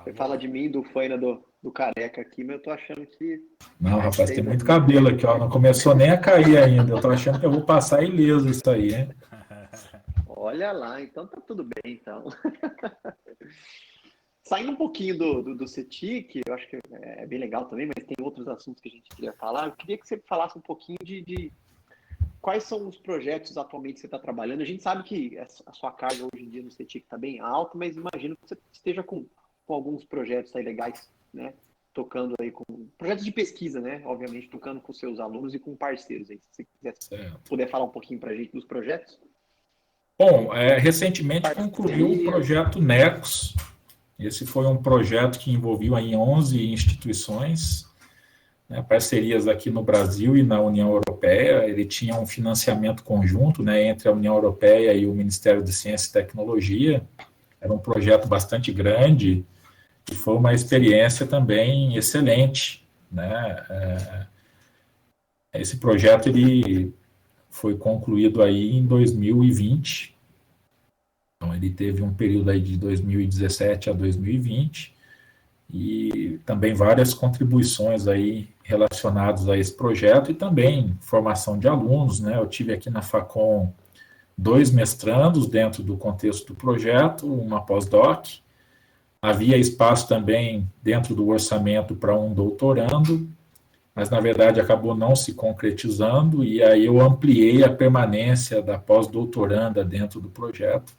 Você fala de mim, do Faina, do careca aqui, mas eu tô achando que... Não, rapaz, tem muito cabelo aqui, ó. Não começou nem a cair ainda. Eu tô achando que eu vou passar ileso isso aí, hein? Olha lá, então tá tudo bem, então. Saindo um pouquinho do CETIC, eu acho que é bem legal também, mas tem outros assuntos que a gente queria falar. Eu queria que você falasse um pouquinho de quais são os projetos atualmente que você está trabalhando. A gente sabe que a sua carga hoje em dia no CETIC está bem alta, mas imagino que você esteja com alguns projetos aí legais, né? Tocando aí com projetos de pesquisa, né? Obviamente, tocando com seus alunos e com parceiros aí. Se você puder falar um pouquinho para a gente dos projetos. Bom, recentemente concluiu o projeto NECOS. Esse foi um projeto que envolveu aí 11 instituições, né, parcerias aqui no Brasil e na União Europeia. Ele tinha um financiamento conjunto, né, entre a União Europeia e o Ministério de Ciência e Tecnologia. Era um projeto bastante grande e foi uma experiência também excelente, né? Esse projeto ele foi concluído aí em 2020. Então, ele teve um período aí de 2017 a 2020 e também várias contribuições aí relacionadas a esse projeto e também formação de alunos, né? Eu tive aqui na Facom 2 mestrandos dentro do contexto do projeto, uma pós-doc. Havia espaço também dentro do orçamento para um doutorando, mas na verdade acabou não se concretizando e aí eu ampliei a permanência da pós-doutoranda dentro do projeto.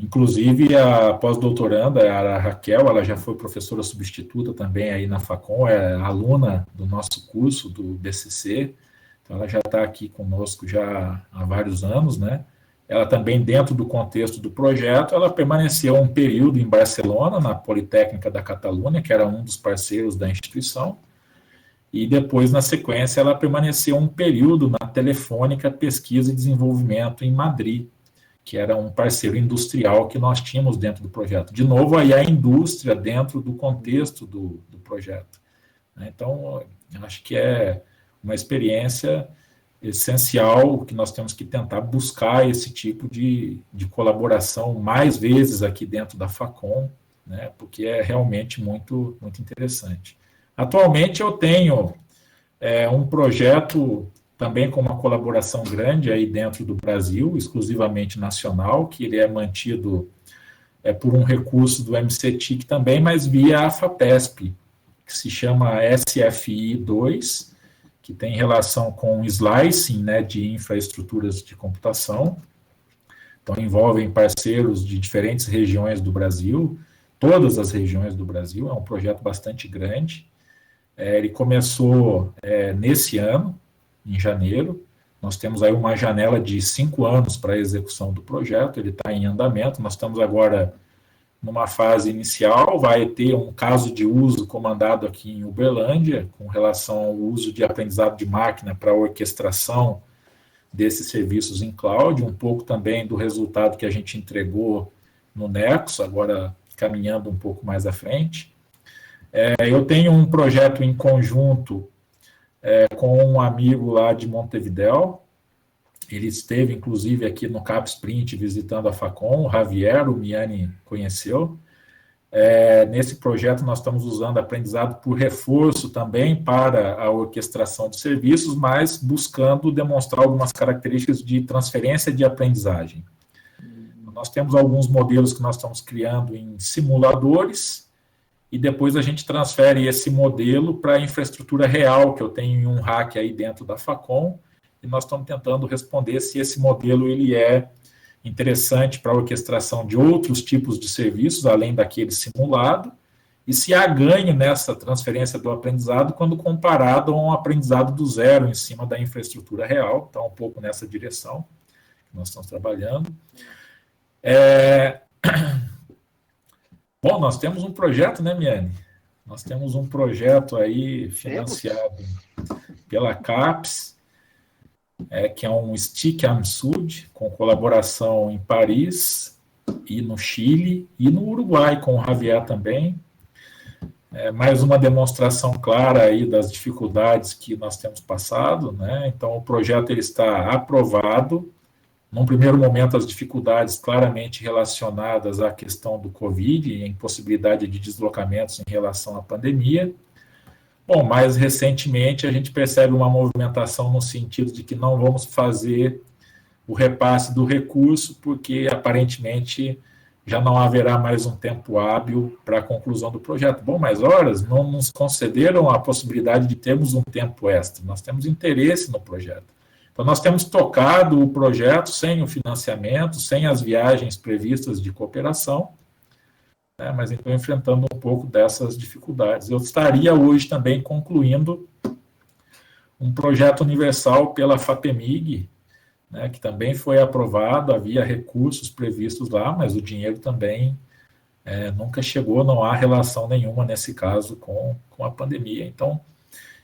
Inclusive, a pós-doutoranda, a Raquel, ela já foi professora substituta também aí na Facom, é aluna do nosso curso, do BCC, então ela já está aqui conosco já há vários anos, né? Ela também, dentro do contexto do projeto, ela permaneceu um período em Barcelona, na Politécnica da Catalunha, que era um dos parceiros da instituição, e depois, na sequência, ela permaneceu um período na Telefônica Pesquisa e Desenvolvimento em Madrid, que era um parceiro industrial que nós tínhamos dentro do projeto. De novo, aí a indústria dentro do contexto do projeto. Então, eu acho que é uma experiência essencial que nós temos que tentar buscar esse tipo de colaboração mais vezes aqui dentro da Facom, né, porque é realmente muito, muito interessante. Atualmente eu tenho um projeto também com uma colaboração grande aí dentro do Brasil, exclusivamente nacional, que ele é mantido por um recurso do MCTIC também, mas via a FAPESP, que se chama SFI 2, que tem relação com slicing, né, de infraestruturas de computação. Então, envolvem parceiros de diferentes regiões do Brasil, todas as regiões do Brasil, é um projeto bastante grande. Ele começou nesse ano, em janeiro. Nós temos aí uma janela de 5 anos para a execução do projeto, ele está em andamento. Nós estamos agora numa fase inicial, vai ter um caso de uso comandado aqui em Uberlândia, com relação ao uso de aprendizado de máquina para orquestração desses serviços em cloud, um pouco também do resultado que a gente entregou no Nexus, agora caminhando um pouco mais à frente. Eu tenho um projeto em conjunto com um amigo lá de Montevidéu. Ele esteve, inclusive, aqui no CapSprint visitando a Facom, o Javier, o Miani conheceu. Nesse projeto nós estamos usando aprendizado por reforço também para a orquestração de serviços, mas buscando demonstrar algumas características de transferência de aprendizagem. Nós temos alguns modelos que nós estamos criando em simuladores, e depois a gente transfere esse modelo para a infraestrutura real, que eu tenho em um rack aí dentro da Facom, e nós estamos tentando responder se esse modelo ele é interessante para a orquestração de outros tipos de serviços, além daquele simulado, e se há ganho nessa transferência do aprendizado quando comparado a um aprendizado do zero em cima da infraestrutura real. Está um pouco nessa direção que nós estamos trabalhando. Bom, nós temos um projeto, né, Miane? Nós temos um projeto aí financiado pela CAPES, que é um STIC AMSUD, com colaboração em Paris e no Chile e no Uruguai, com o Javier também. Mais uma demonstração clara aí das dificuldades que nós temos passado, né? Então, o projeto ele está aprovado. Num primeiro momento, as dificuldades claramente relacionadas à questão do Covid e a impossibilidade de deslocamentos em relação à pandemia. Bom, mais recentemente a gente percebe uma movimentação no sentido de que não vamos fazer o repasse do recurso, porque aparentemente já não haverá mais um tempo hábil para a conclusão do projeto. Bom, mas horas não nos concederam a possibilidade de termos um tempo extra. Nós temos interesse no projeto. Então, nós temos tocado o projeto sem o financiamento, sem as viagens previstas de cooperação, né, mas então enfrentando um pouco dessas dificuldades. Eu estaria hoje também concluindo um projeto universal pela FAPEMIG, né, que também foi aprovado, havia recursos previstos lá, mas o dinheiro também nunca chegou, não há relação nenhuma nesse caso com a pandemia. Então,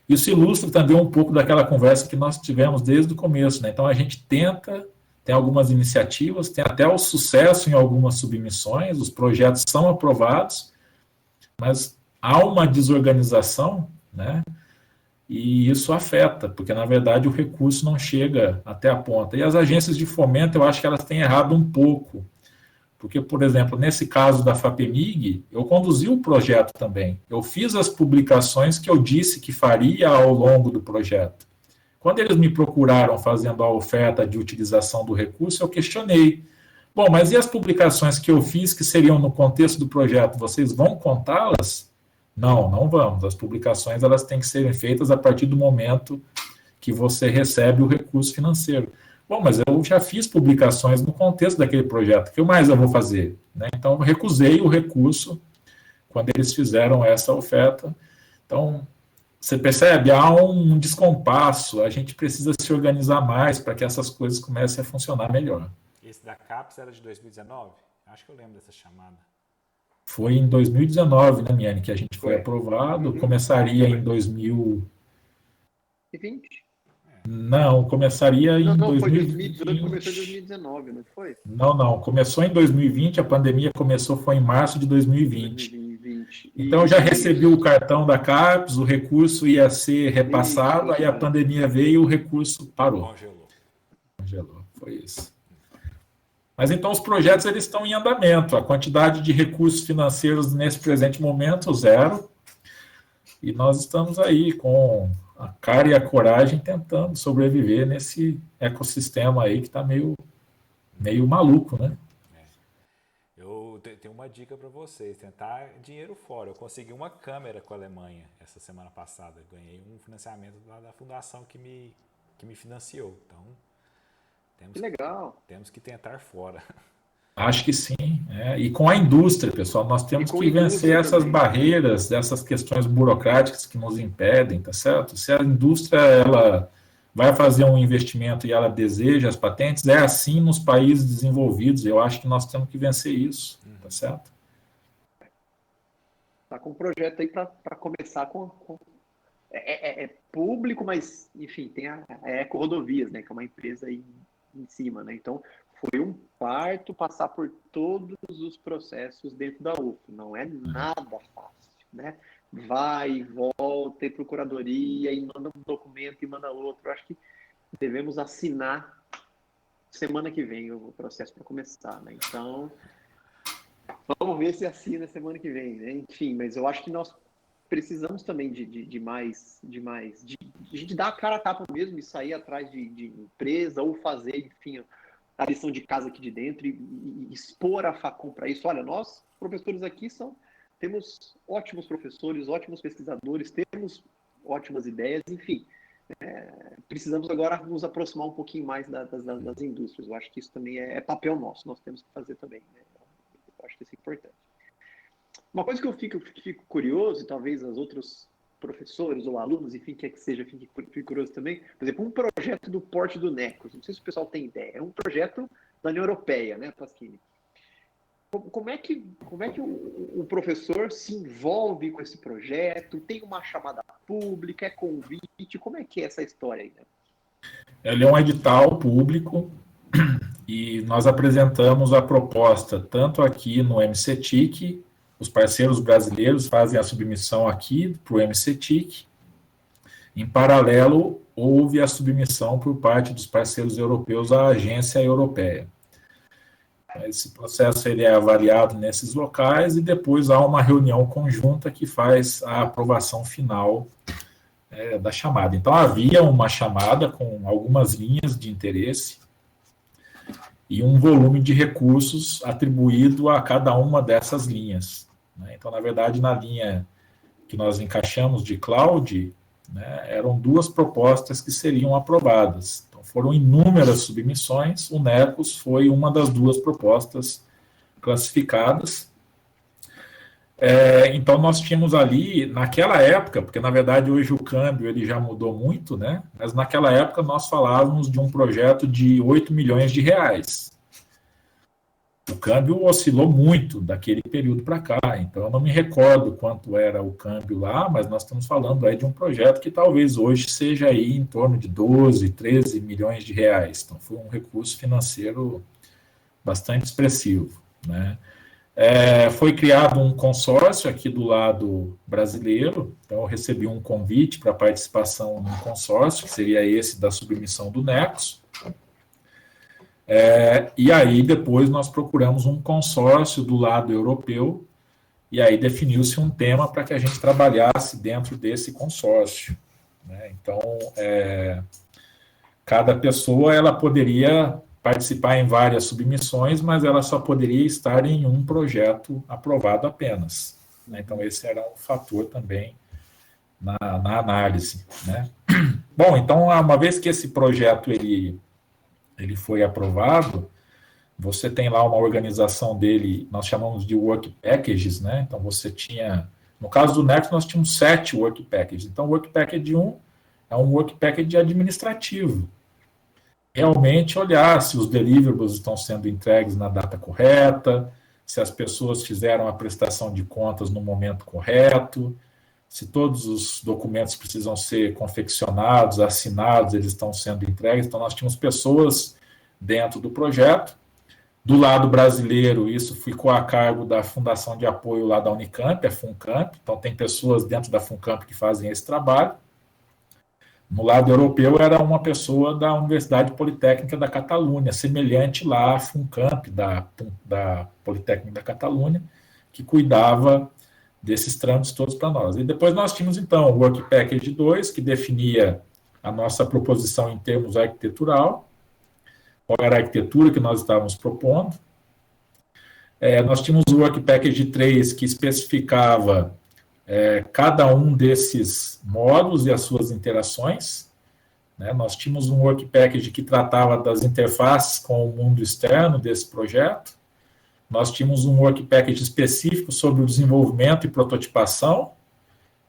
isso ilustra também um pouco daquela conversa que nós tivemos desde o começo, né? Então, a gente tenta, tem algumas iniciativas, tem até o sucesso em algumas submissões, os projetos são aprovados, mas há uma desorganização, né? E isso afeta, porque, na verdade, o recurso não chega até a ponta. E as agências de fomento, eu acho que elas têm errado um pouco, porque, por exemplo, nesse caso da FAPEMIG, eu conduzi o projeto também. Eu fiz as publicações que eu disse que faria ao longo do projeto. Quando eles me procuraram fazendo a oferta de utilização do recurso, eu questionei. Bom, mas e as publicações que eu fiz que seriam no contexto do projeto, vocês vão contá-las? Não, não vamos. As publicações elas têm que serem feitas a partir do momento que você recebe o recurso financeiro. Bom, mas eu já fiz publicações no contexto daquele projeto, o que mais eu vou fazer? Né? Então, eu recusei o recurso quando eles fizeram essa oferta. Então, você percebe, há um descompasso, a gente precisa se organizar mais para que essas coisas comecem a funcionar melhor. Esse da CAPES era de 2019? Acho que eu lembro dessa chamada. Foi em 2019, né, Miane, que a gente foi aprovado, começaria em 2020. Não, começaria em 2020. Foi 2018, começou em 2019, não foi? Não, começou em 2020, a pandemia foi em março de 2020. 2020. Então, eu já recebi o cartão da CAPES, o recurso ia ser repassado, aí a pandemia veio e o recurso parou. Congelou, foi isso. Mas então os projetos eles estão em andamento, a quantidade de recursos financeiros nesse presente momento, zero, e nós estamos aí com a cara e a coragem tentando sobreviver nesse ecossistema aí que está meio maluco, né? Tem uma dica para vocês, tentar dinheiro fora. Eu consegui uma câmera com a Alemanha essa semana passada. Ganhei um financiamento lá da fundação que me financiou. Então, Que legal. temos que tentar fora. Acho que sim. E com a indústria, pessoal, nós temos que vencer essas barreiras, essas questões burocráticas que nos impedem, tá certo? Se a indústria ela vai fazer um investimento e ela deseja as patentes, é assim nos países desenvolvidos. Eu acho que nós temos que vencer isso, tá certo? Tá com um projeto aí para começar é público, mas enfim, tem a Eco Rodovias, né, que é uma empresa aí em cima, né? Então, foi um parto passar por todos os processos dentro da UF. Não é nada fácil, né? Vai e volta, e procuradoria, e manda um documento e manda outro. Eu acho que devemos assinar semana que vem o processo para começar, né? Então, vamos ver se assina semana que vem, né? Enfim, mas eu acho que nós precisamos também de gente dar a cara a tapa mesmo e sair atrás de empresa ou fazer, enfim, a lição de casa aqui de dentro e expor a Facom para isso. Olha, nós, professores aqui, temos ótimos professores, ótimos pesquisadores, temos ótimas ideias, enfim. Precisamos agora nos aproximar um pouquinho mais das indústrias. Eu acho que isso também é papel nosso, nós temos que fazer também, né? Eu acho que isso é importante. Uma coisa que eu fico curioso, e talvez os outros professores ou alunos, enfim, quer que seja, fique curioso também, por exemplo, um projeto do porte do Necos, não sei se o pessoal tem ideia, é um projeto da União Europeia, né, Pasquini? Como é que o professor se envolve com esse projeto? Tem uma chamada pública, é convite? Como é que é essa história aí, né? Ele é um edital público e nós apresentamos a proposta tanto aqui no MCTIC. Os parceiros brasileiros fazem a submissão aqui para o MCTIC. Em paralelo, houve a submissão por parte dos parceiros europeus à agência europeia. Esse processo ele é avaliado nesses locais e depois há uma reunião conjunta que faz a aprovação final da chamada. Então, havia uma chamada com algumas linhas de interesse e um volume de recursos atribuído a cada uma dessas linhas. Então, na verdade, na linha que nós encaixamos de cloud, né, eram 2 propostas que seriam aprovadas. Então, foram inúmeras submissões, o Necos foi uma das 2 propostas classificadas. Então, nós tínhamos ali, naquela época, porque, na verdade, hoje o câmbio ele já mudou muito, né, mas naquela época nós falávamos de um projeto de 8 milhões de reais. O câmbio oscilou muito daquele período para cá, então eu não me recordo quanto era o câmbio lá, mas nós estamos falando aí de um projeto que talvez hoje seja aí em torno de 12, 13 milhões de reais. Então foi um recurso financeiro bastante expressivo, né? Foi criado um consórcio aqui do lado brasileiro, então eu recebi um convite para participação num consórcio, que seria esse da submissão do Necos. E aí depois nós procuramos um consórcio do lado europeu e aí definiu-se um tema para que a gente trabalhasse dentro desse consórcio, né? Então, cada pessoa ela poderia participar em várias submissões, mas ela só poderia estar em um projeto aprovado apenas, né? Então, esse era um fator também na análise, né? Bom, então, uma vez que esse projeto ele foi aprovado, você tem lá uma organização dele, nós chamamos de work packages, né? Então você tinha, no caso do Necos, nós tínhamos 7 work packages. Então o work package 1 é um work package administrativo. Realmente olhar se os deliverables estão sendo entregues na data correta, se as pessoas fizeram a prestação de contas no momento correto, se todos os documentos precisam ser confeccionados, assinados, eles estão sendo entregues. Então, nós tínhamos pessoas dentro do projeto. Do lado brasileiro, isso ficou a cargo da Fundação de Apoio lá da Unicamp, a FUNCAMP. Então, tem pessoas dentro da FUNCAMP que fazem esse trabalho. No lado europeu, era uma pessoa da Universidade Politécnica da Catalunha, semelhante lá à FUNCAMP, da Politécnica da Catalunha, que cuidava desses trâmites todos para nós. E depois nós tínhamos, então, o Work Package 2, que definia a nossa proposição em termos arquitetural, qual era a arquitetura que nós estávamos propondo. Nós tínhamos o Work Package 3 que especificava cada um desses módulos e as suas interações, né? Nós tínhamos um Work Package que tratava das interfaces com o mundo externo desse projeto. Nós tínhamos um Work Package específico sobre o desenvolvimento e prototipação.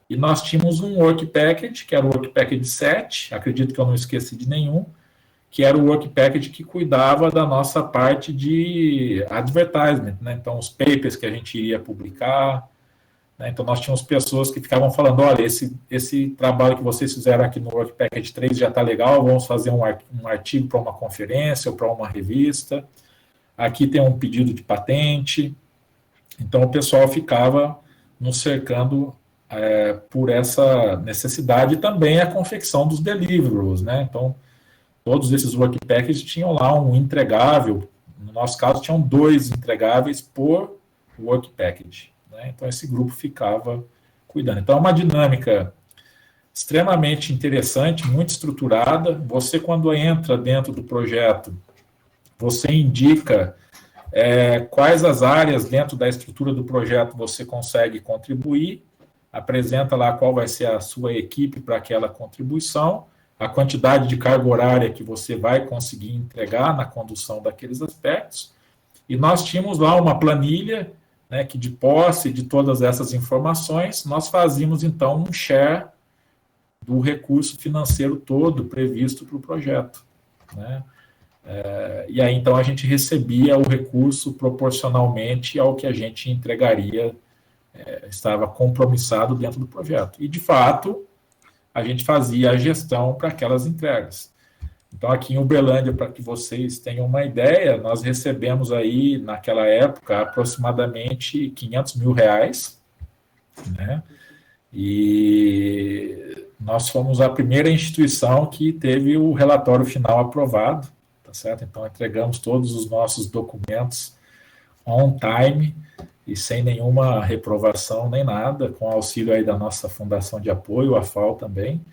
E nós tínhamos um Work Package, que era o Work Package 7, acredito que eu não esqueci de nenhum, que era o Work Package que cuidava da nossa parte de advertisement, né? Então, os papers que a gente iria publicar, né? Então, nós tínhamos pessoas que ficavam falando, olha, esse trabalho que vocês fizeram aqui no Work Package 3 já está legal, vamos fazer um artigo para uma conferência ou para uma revista, aqui tem um pedido de patente. Então, o pessoal ficava nos cercando por essa necessidade, e também a confecção dos deliverables, né? Então, todos esses work packages tinham lá um entregável, no nosso caso, tinham 2 entregáveis por work package, né? Então, esse grupo ficava cuidando. Então, é uma dinâmica extremamente interessante, muito estruturada. Você, quando entra dentro do projeto, você indica quais as áreas dentro da estrutura do projeto você consegue contribuir, apresenta lá qual vai ser a sua equipe para aquela contribuição, a quantidade de carga horária que você vai conseguir entregar na condução daqueles aspectos, e nós tínhamos lá uma planilha, né, que de posse de todas essas informações, nós fazíamos então um share do recurso financeiro todo previsto para o projeto, né? E aí então a gente recebia o recurso proporcionalmente ao que a gente entregaria, estava compromissado dentro do projeto. E, de fato, a gente fazia a gestão para aquelas entregas. Então, aqui em Uberlândia, para que vocês tenham uma ideia, nós recebemos aí, naquela época, aproximadamente R$500 mil, né? E nós fomos a primeira instituição que teve o relatório final aprovado, tá certo? Então, entregamos todos os nossos documentos on time, e sem nenhuma reprovação nem nada, com auxílio aí da nossa Fundação de Apoio, a FAO também.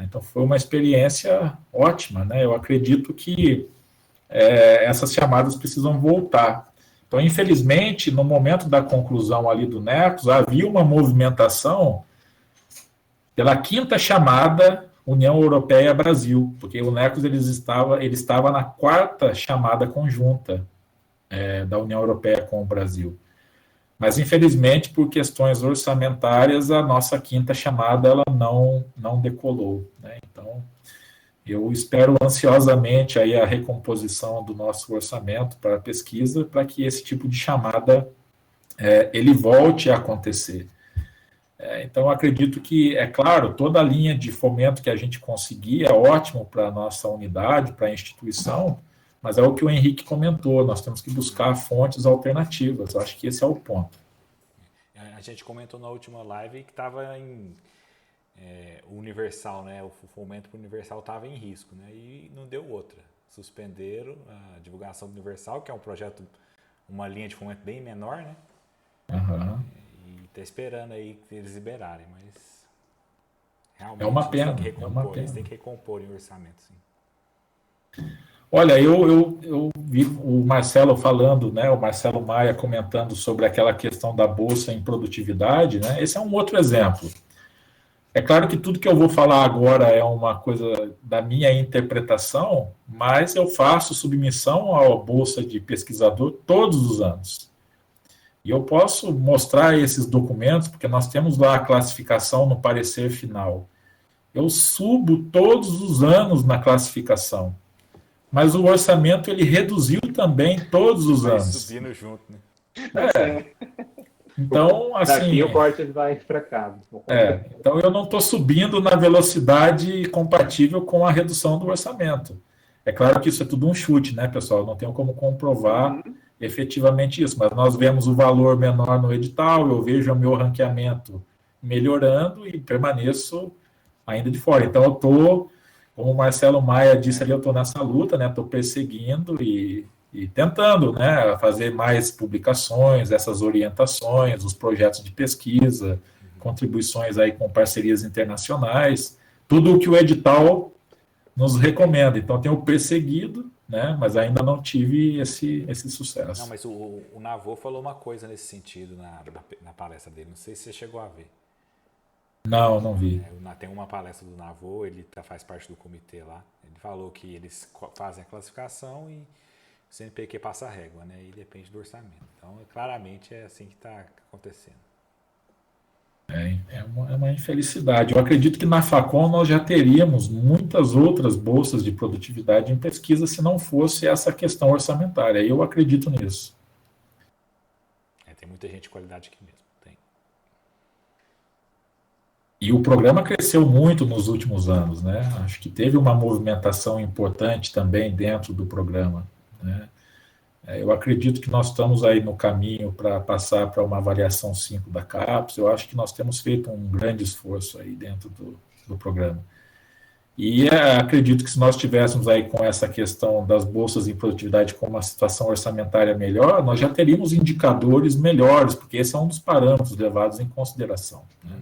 Então, foi uma experiência ótima, né? Eu acredito que essas chamadas precisam voltar. Então, infelizmente, no momento da conclusão ali do NECOS, havia uma movimentação pela 5ª chamada União Europeia-Brasil, porque o NECOS ele estava na 4ª chamada conjunta da União Europeia com o Brasil. Mas, infelizmente, por questões orçamentárias, a nossa 5ª chamada ela não decolou, né? Então, eu espero ansiosamente aí a recomposição do nosso orçamento para a pesquisa, para que esse tipo de chamada ele volte a acontecer. Então, acredito que, é claro, toda a linha de fomento que a gente conseguir é ótimo para a nossa unidade, para a instituição, mas é o que o Henrique comentou, nós temos que buscar fontes alternativas. Eu acho que esse é o ponto. A gente comentou na última live que estava em o Universal, né? O fomento para o Universal estava em risco, né? E não deu outra. Suspenderam a divulgação do Universal, que é um projeto, uma linha de fomento bem menor, né? Uhum. E está esperando aí que eles liberarem, mas realmente é uma pena, eles têm que recompor em orçamento, sim. Olha, eu vi o Marcelo falando, né, o Marcelo Maia comentando sobre aquela questão da bolsa em produtividade, né? Esse é um outro exemplo. É claro que tudo que eu vou falar agora é uma coisa da minha interpretação, mas eu faço submissão à bolsa de pesquisador todos os anos. E eu posso mostrar esses documentos, porque nós temos lá a classificação no parecer final. Eu subo todos os anos na classificação. Mas o orçamento, ele reduziu também todos os anos. Subindo junto, né? Então, assim... Daqui o corte vai para cá. Então, eu não estou subindo na velocidade compatível com a redução do orçamento. É claro que isso é tudo um chute, né, pessoal? Não tenho como comprovar efetivamente isso, mas nós vemos o valor menor no edital, eu vejo o meu ranqueamento melhorando e permaneço ainda de fora. Então, eu estou... Como o Marcelo Maia disse ali, eu estou nessa luta, né? Estou perseguindo e tentando, né? Fazer mais publicações, essas orientações, os projetos de pesquisa, contribuições aí com parcerias internacionais, tudo o que o edital nos recomenda. Então, tenho perseguido, né? Mas ainda não tive esse sucesso. Não, mas o Navô falou uma coisa nesse sentido na palestra dele. Não sei se você chegou a ver. Não, não vi. Tem uma palestra do Navô, ele faz parte do comitê lá. Ele falou que eles fazem a classificação e o CNPq passa a régua, né? E depende do orçamento. Então, claramente é assim que está acontecendo. É uma infelicidade. Eu acredito que na Facom nós já teríamos muitas outras bolsas de produtividade em pesquisa se não fosse essa questão orçamentária. Eu acredito nisso. Tem muita gente de qualidade aqui mesmo. Tem. E o programa cresceu muito nos últimos anos, né? Acho que teve uma movimentação importante também dentro do programa, né? Eu acredito que nós estamos aí no caminho para passar para uma avaliação 5 da CAPES. Eu acho que nós temos feito um grande esforço aí dentro do programa. E acredito que se nós tivéssemos aí com essa questão das bolsas em produtividade com uma situação orçamentária melhor, nós já teríamos indicadores melhores, porque esse é um dos parâmetros levados em consideração, né?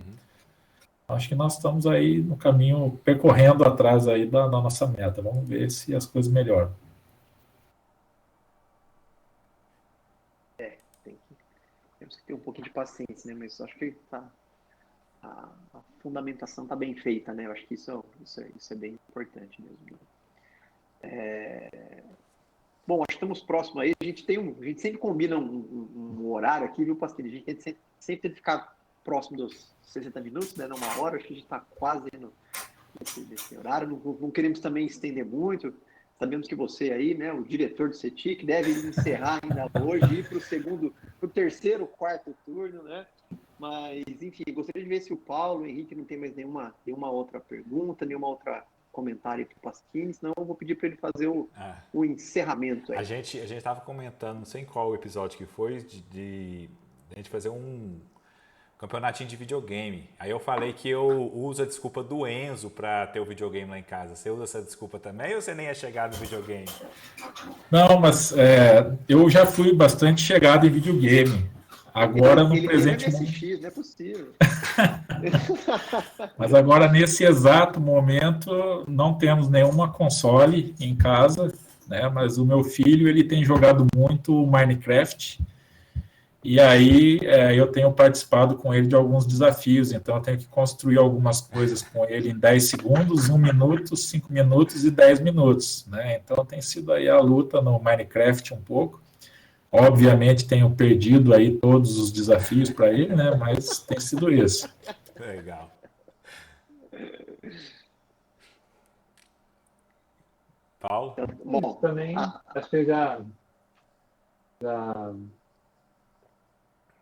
Acho que nós estamos aí no caminho, percorrendo atrás aí da nossa meta. Vamos ver se as coisas melhoram. Temos que ter um pouquinho de paciência, né? Mas acho que a fundamentação está bem feita, né? Eu acho que isso é bem importante mesmo, né? Bom, acho que estamos próximos aí. A gente sempre combina um horário aqui, viu, Pasquini? A gente sempre tem que ficar próximo dos 60 minutos, né? Numa hora, acho que a gente está quase nesse horário. Não queremos também estender muito. Sabemos que você aí, né, o diretor do CETIC, deve encerrar ainda hoje, ir para o terceiro, quarto turno, né? Mas, enfim, gostaria de ver se o Paulo, o Henrique não tem mais nenhuma outra pergunta, nenhuma outra comentário para o Pasquini, senão eu vou pedir para ele fazer o encerramento aí. A gente estava comentando, não sei em qual episódio que foi, de a gente fazer um campeonatinho de videogame. Aí eu falei que eu uso a desculpa do Enzo para ter o videogame lá em casa. Você usa essa desculpa também ou você nem é chegado no videogame? Não, mas eu já fui bastante chegado em videogame. Agora no presente momento. Não é possível. Mas agora nesse exato momento não temos nenhuma console em casa, né? Mas o meu filho ele tem jogado muito Minecraft. E aí eu tenho participado com ele de alguns desafios, então eu tenho que construir algumas coisas com ele em 10 segundos, 1 minuto, 5 minutos e 10 minutos, né? Então tem sido aí a luta no Minecraft um pouco. Obviamente tenho perdido aí todos os desafios para ele, né? Mas tem sido isso. Legal. Paulo? Bom, também acho que já...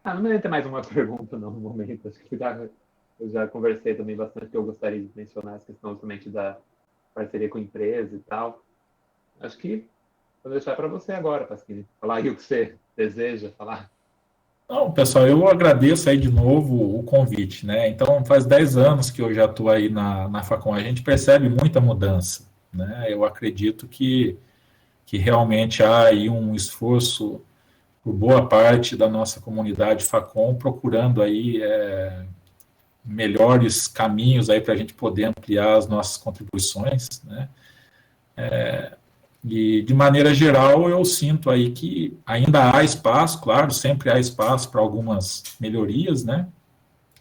não ia ter mais uma pergunta no momento. Acho que eu já conversei também bastante, que eu gostaria de mencionar essa questão justamente da parceria com a empresa e tal. Acho que vou deixar para você agora, Pasquini, falar aí o que você deseja falar. Não, pessoal, eu agradeço aí de novo o convite, né? Então, faz 10 anos que eu já estou aí na Facom. A gente percebe muita mudança, né? Eu acredito que realmente há aí um esforço por boa parte da nossa comunidade Facom, procurando aí melhores caminhos aí para a gente poder ampliar as nossas contribuições, né? E, de maneira geral, eu sinto aí que ainda há espaço, claro, sempre há espaço para algumas melhorias, né?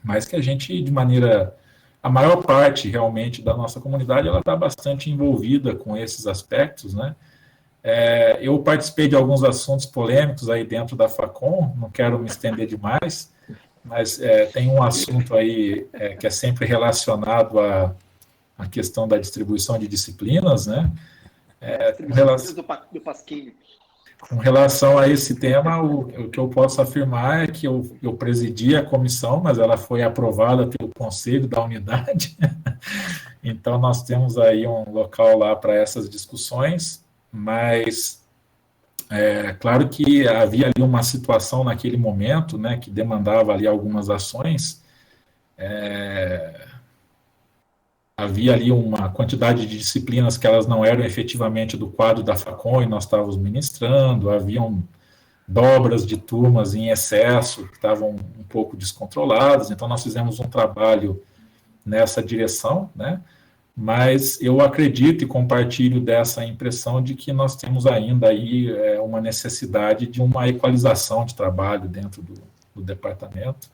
Mas que a gente, de maneira... A maior parte, realmente, da nossa comunidade, ela está bastante envolvida com esses aspectos, né? Eu participei de alguns assuntos polêmicos aí dentro da Facom, não quero me estender demais, mas tem um assunto aí que é sempre relacionado à questão da distribuição de disciplinas, né? Com relação a esse tema, o que eu posso afirmar é que eu presidi a comissão, mas ela foi aprovada pelo Conselho da Unidade, então nós temos aí um local lá para essas discussões, mas claro que havia ali uma situação naquele momento, né, que demandava ali algumas ações, havia ali uma quantidade de disciplinas que elas não eram efetivamente do quadro da Facom e nós estávamos ministrando, haviam dobras de turmas em excesso que estavam um pouco descontroladas, então nós fizemos um trabalho nessa direção, né? mas eu acredito e compartilho dessa impressão de que nós temos ainda aí uma necessidade de uma equalização de trabalho dentro do departamento.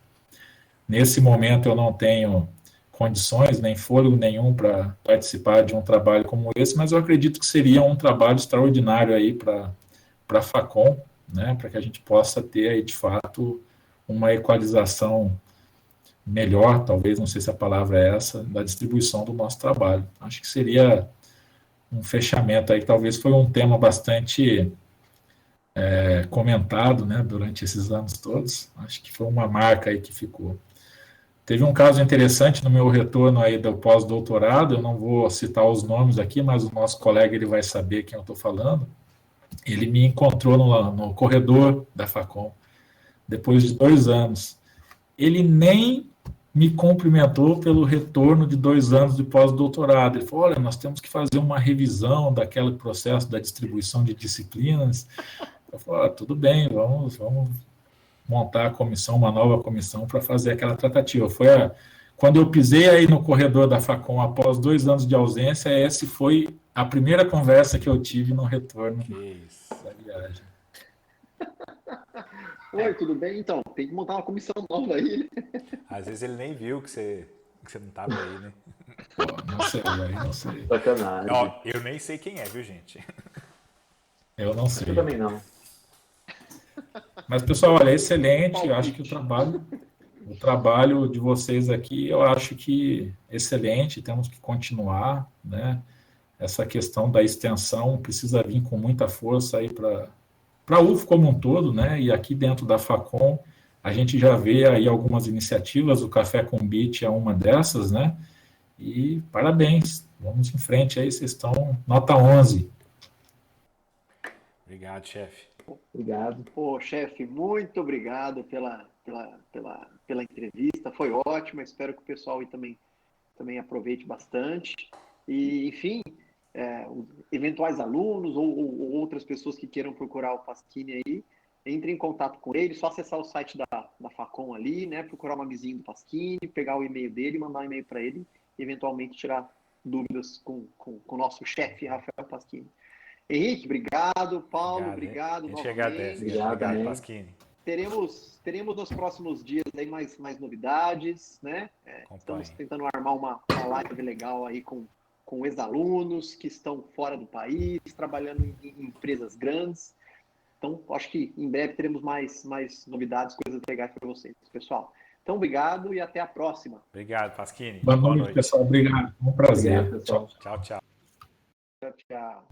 Nesse momento eu não tenho condições, nem fôlego nenhum para participar de um trabalho como esse, mas eu acredito que seria um trabalho extraordinário aí para a Facom, né, para que a gente possa ter aí, de fato, uma equalização melhor, talvez, não sei se a palavra é essa, da distribuição do nosso trabalho. Acho que seria um fechamento aí, talvez foi um tema bastante comentado, né, durante esses anos todos. Acho que foi uma marca aí que ficou. Teve um caso interessante no meu retorno aí do pós-doutorado, eu não vou citar os nomes aqui, mas o nosso colega ele vai saber quem eu estou falando. Ele me encontrou no corredor da Facom, depois de 2 anos. Ele nem me cumprimentou pelo retorno de 2 anos de pós-doutorado. Ele falou, olha, nós temos que fazer uma revisão daquele processo da distribuição de disciplinas. Eu falei, tudo bem, vamos montar a comissão, uma nova comissão para fazer aquela tratativa. Quando eu pisei aí no corredor da Facom após 2 anos de ausência, essa foi a primeira conversa que eu tive no retorno da viagem. Oi, tudo bem? Então, tem que montar uma comissão nova aí. Às vezes ele nem viu que você não estava aí, né? Pô, não sei. Sacanagem. Ó, eu nem sei quem é, viu, gente? Eu não sei. Eu também não. Mas, pessoal, olha, é excelente. Eu acho que o trabalho de vocês aqui, eu acho que excelente. Temos que continuar, né? Essa questão da extensão precisa vir com muita força aí para a UF como um todo, né? E aqui dentro da Facom, a gente já vê aí algumas iniciativas, o Café com Bit é uma dessas, né? E parabéns, vamos em frente aí, vocês estão nota 11. Obrigado, chefe. Obrigado. Pô, chefe, muito obrigado pela entrevista, foi ótima, espero que o pessoal aí também aproveite bastante. E, enfim, eventuais alunos ou outras pessoas que queiram procurar o Pasquini aí, entre em contato com ele, só acessar o site da Facom ali, né, procurar o nomezinho do Pasquini, pegar o e-mail dele, mandar um e-mail para ele e eventualmente tirar dúvidas com o nosso chefe, Rafael Pasquini. Henrique, obrigado. Paulo, obrigado. A gente agradece. Obrigado, Pasquini. Teremos nos próximos dias aí mais novidades, né? Estamos tentando armar uma live legal aí com ex-alunos que estão fora do país, trabalhando em empresas grandes. Então, acho que em breve teremos mais novidades, coisas legais para vocês, pessoal. Então, obrigado e até a próxima. Obrigado, Pasquini. Boa noite, pessoal. Obrigado. Um prazer. Obrigado, pessoal. Tchau. Tchau.